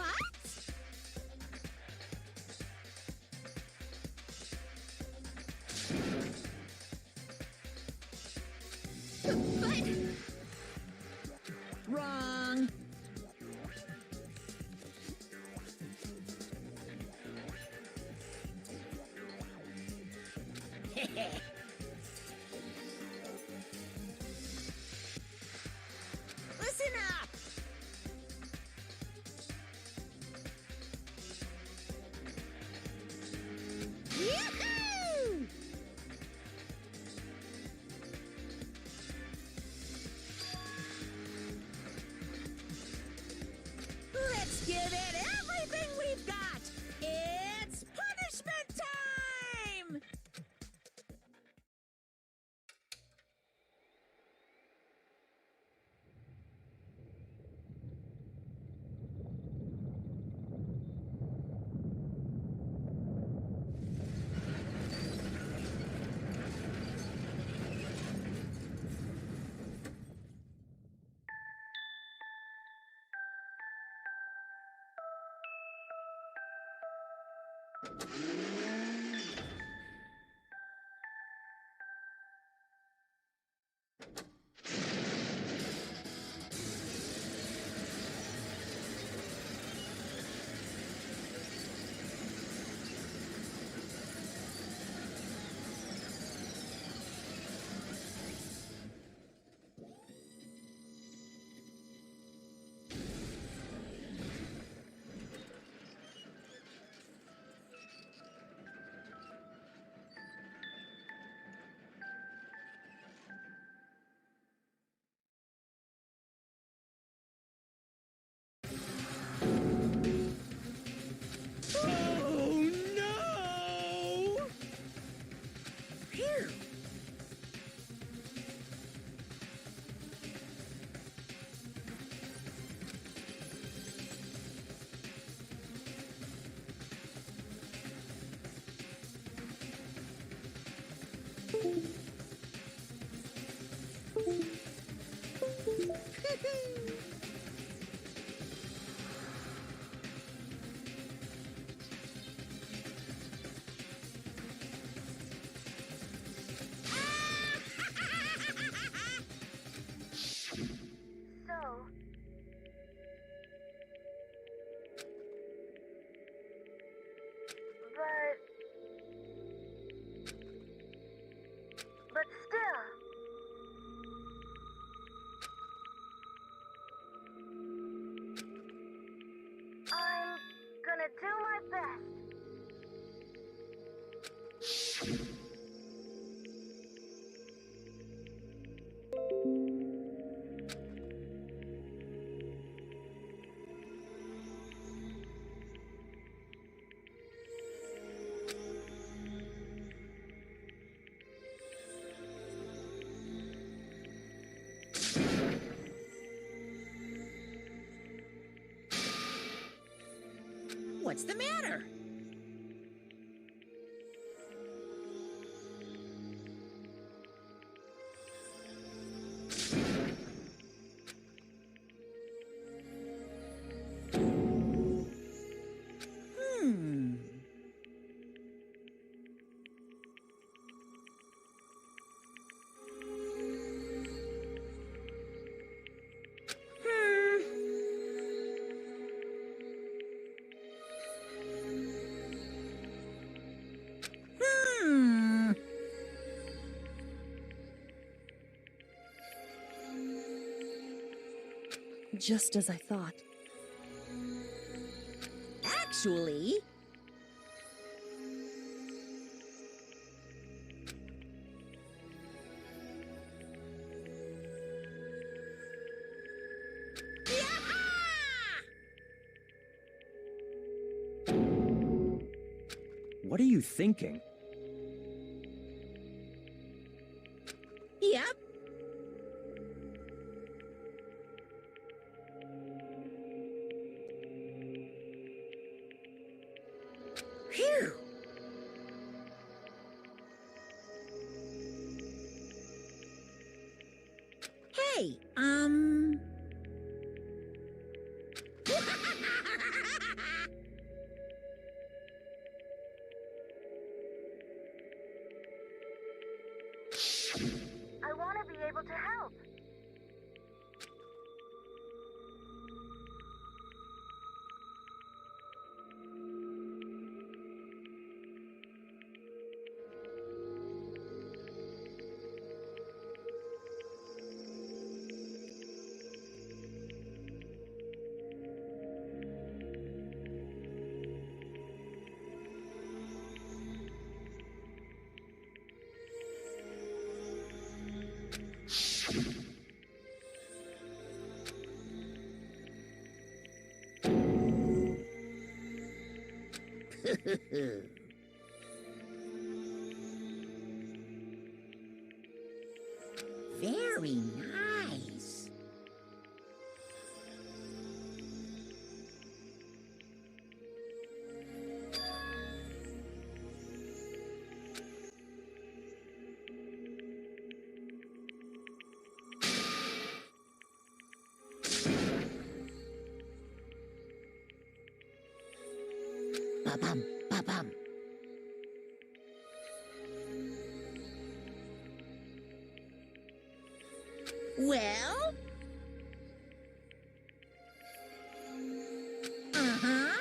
Wrong. Listen up. Yoo-hoo! Let's give it everything we've got. It's punishment time. Oh no! Phew. But still. I'm gonna do my best. What's the matter? Hmm. Hmm. Just as I thought. Actually, What are you thinking? yep. Phew. Hey, I want to be able to help. very nice. Ba-bum, ba-bum. bum. Well? Uh-huh.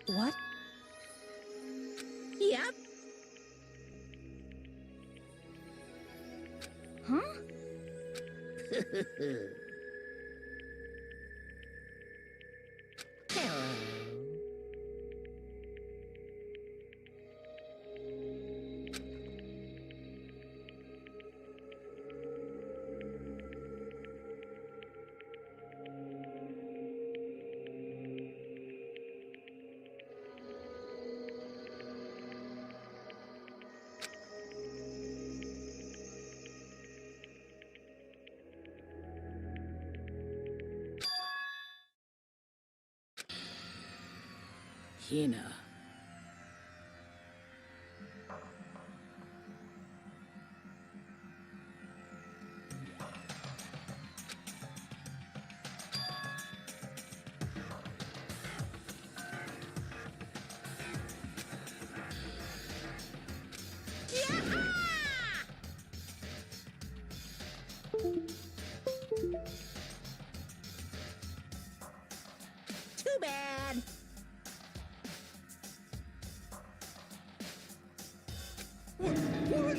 What? Yep. Huh? Hello. Hina. Too bad. What?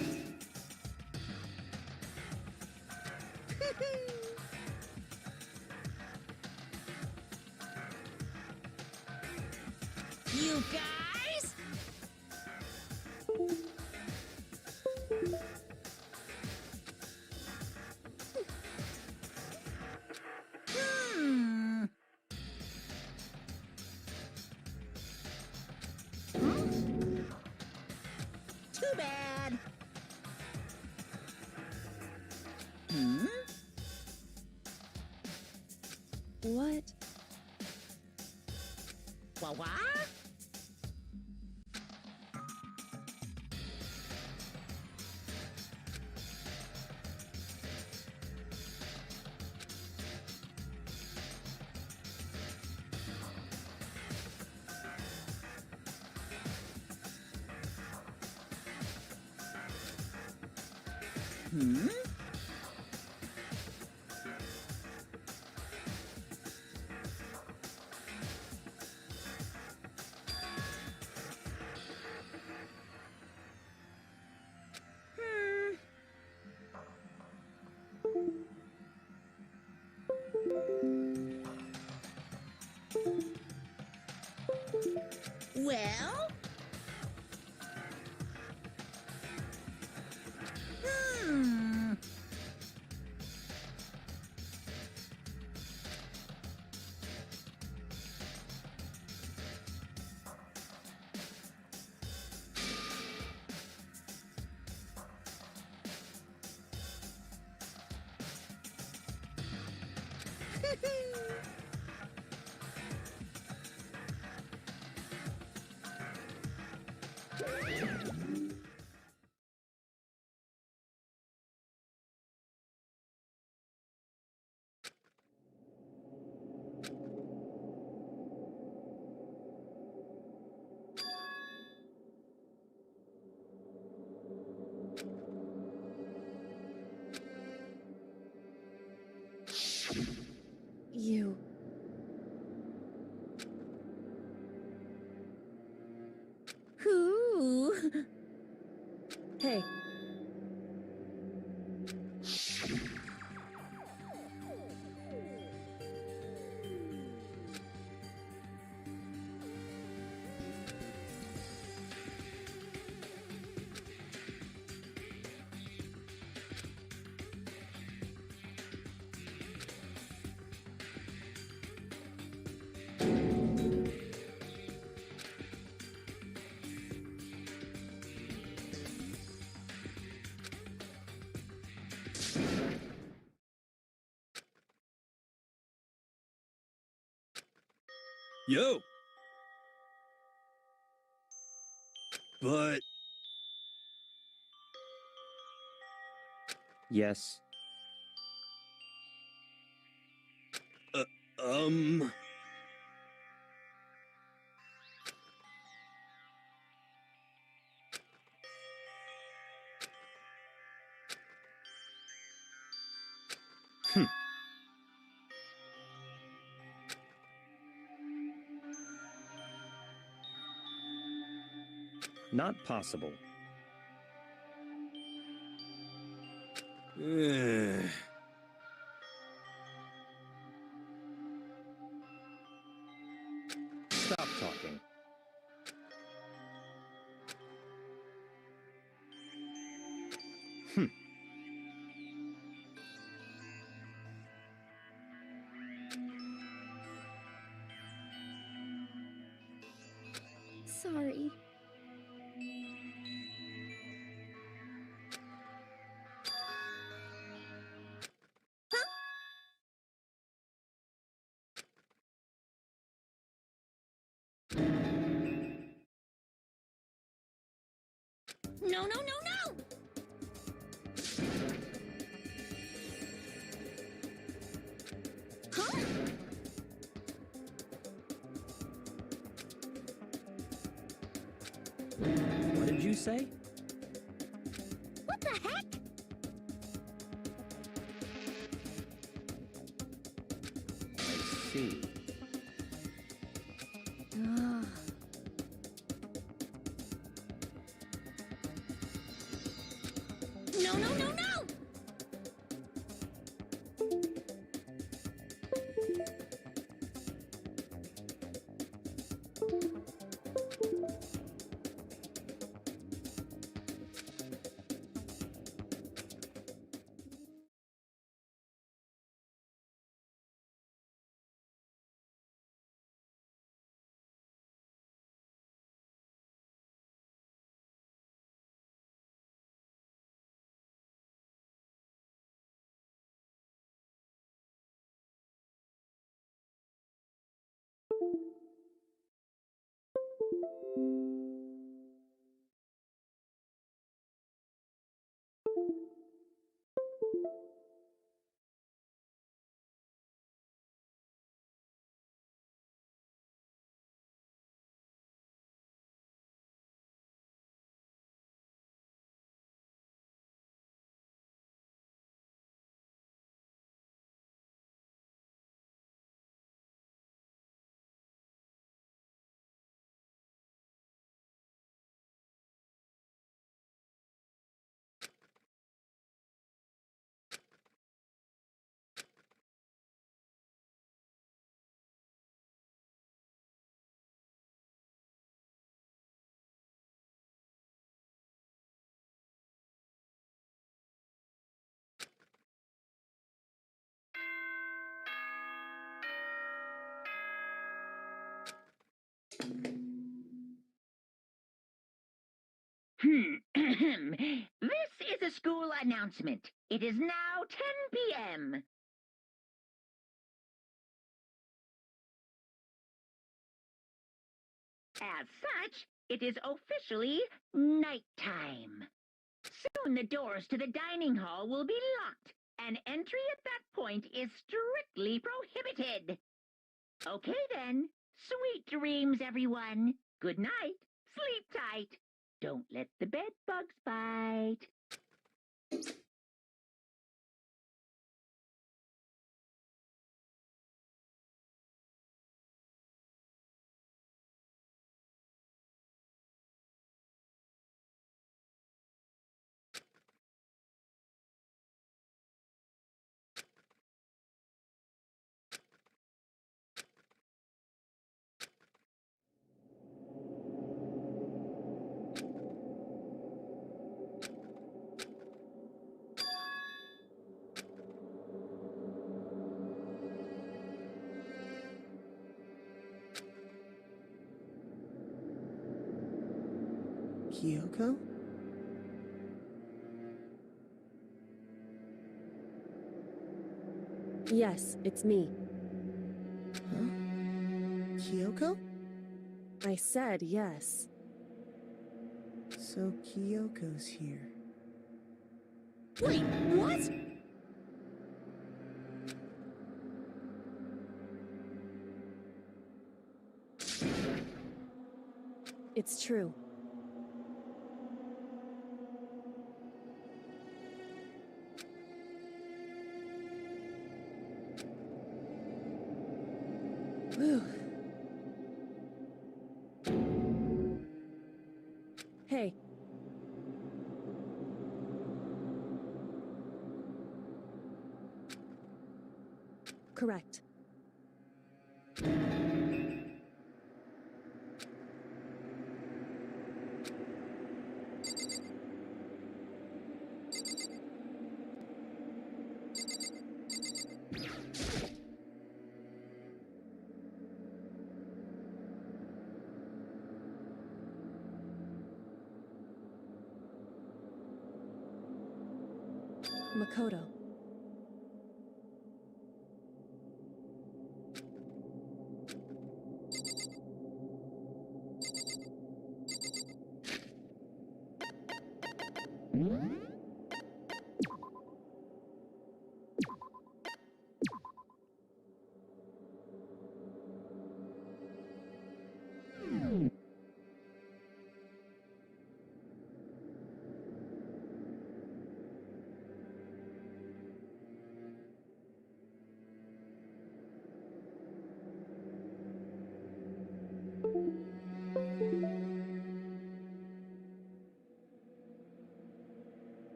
You guys? Hmm. Too bad. Hmm? What? What? Hmm? Well? Hmm. You. Who? Hey. Yo! But Yes. um Not possible. Stop talking. Sorry. No, no, no, no! Huh? What did you say? What the heck? I see. Ugh. No, no, no, no! This is a school announcement. It is now 10 p.m. As such, it is officially nighttime. Soon the doors to the dining hall will be locked, and entry at that point is strictly prohibited. Okay then, sweet dreams, everyone. Good night. Sleep tight. Don't let the bed bugs bite. Kyoko? Yes, it's me. Huh? Kyoko? I said yes. So Kyoko's here. Wait, what? It's true. Whew. Hey. Correct. Makoto.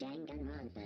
Danganronpa.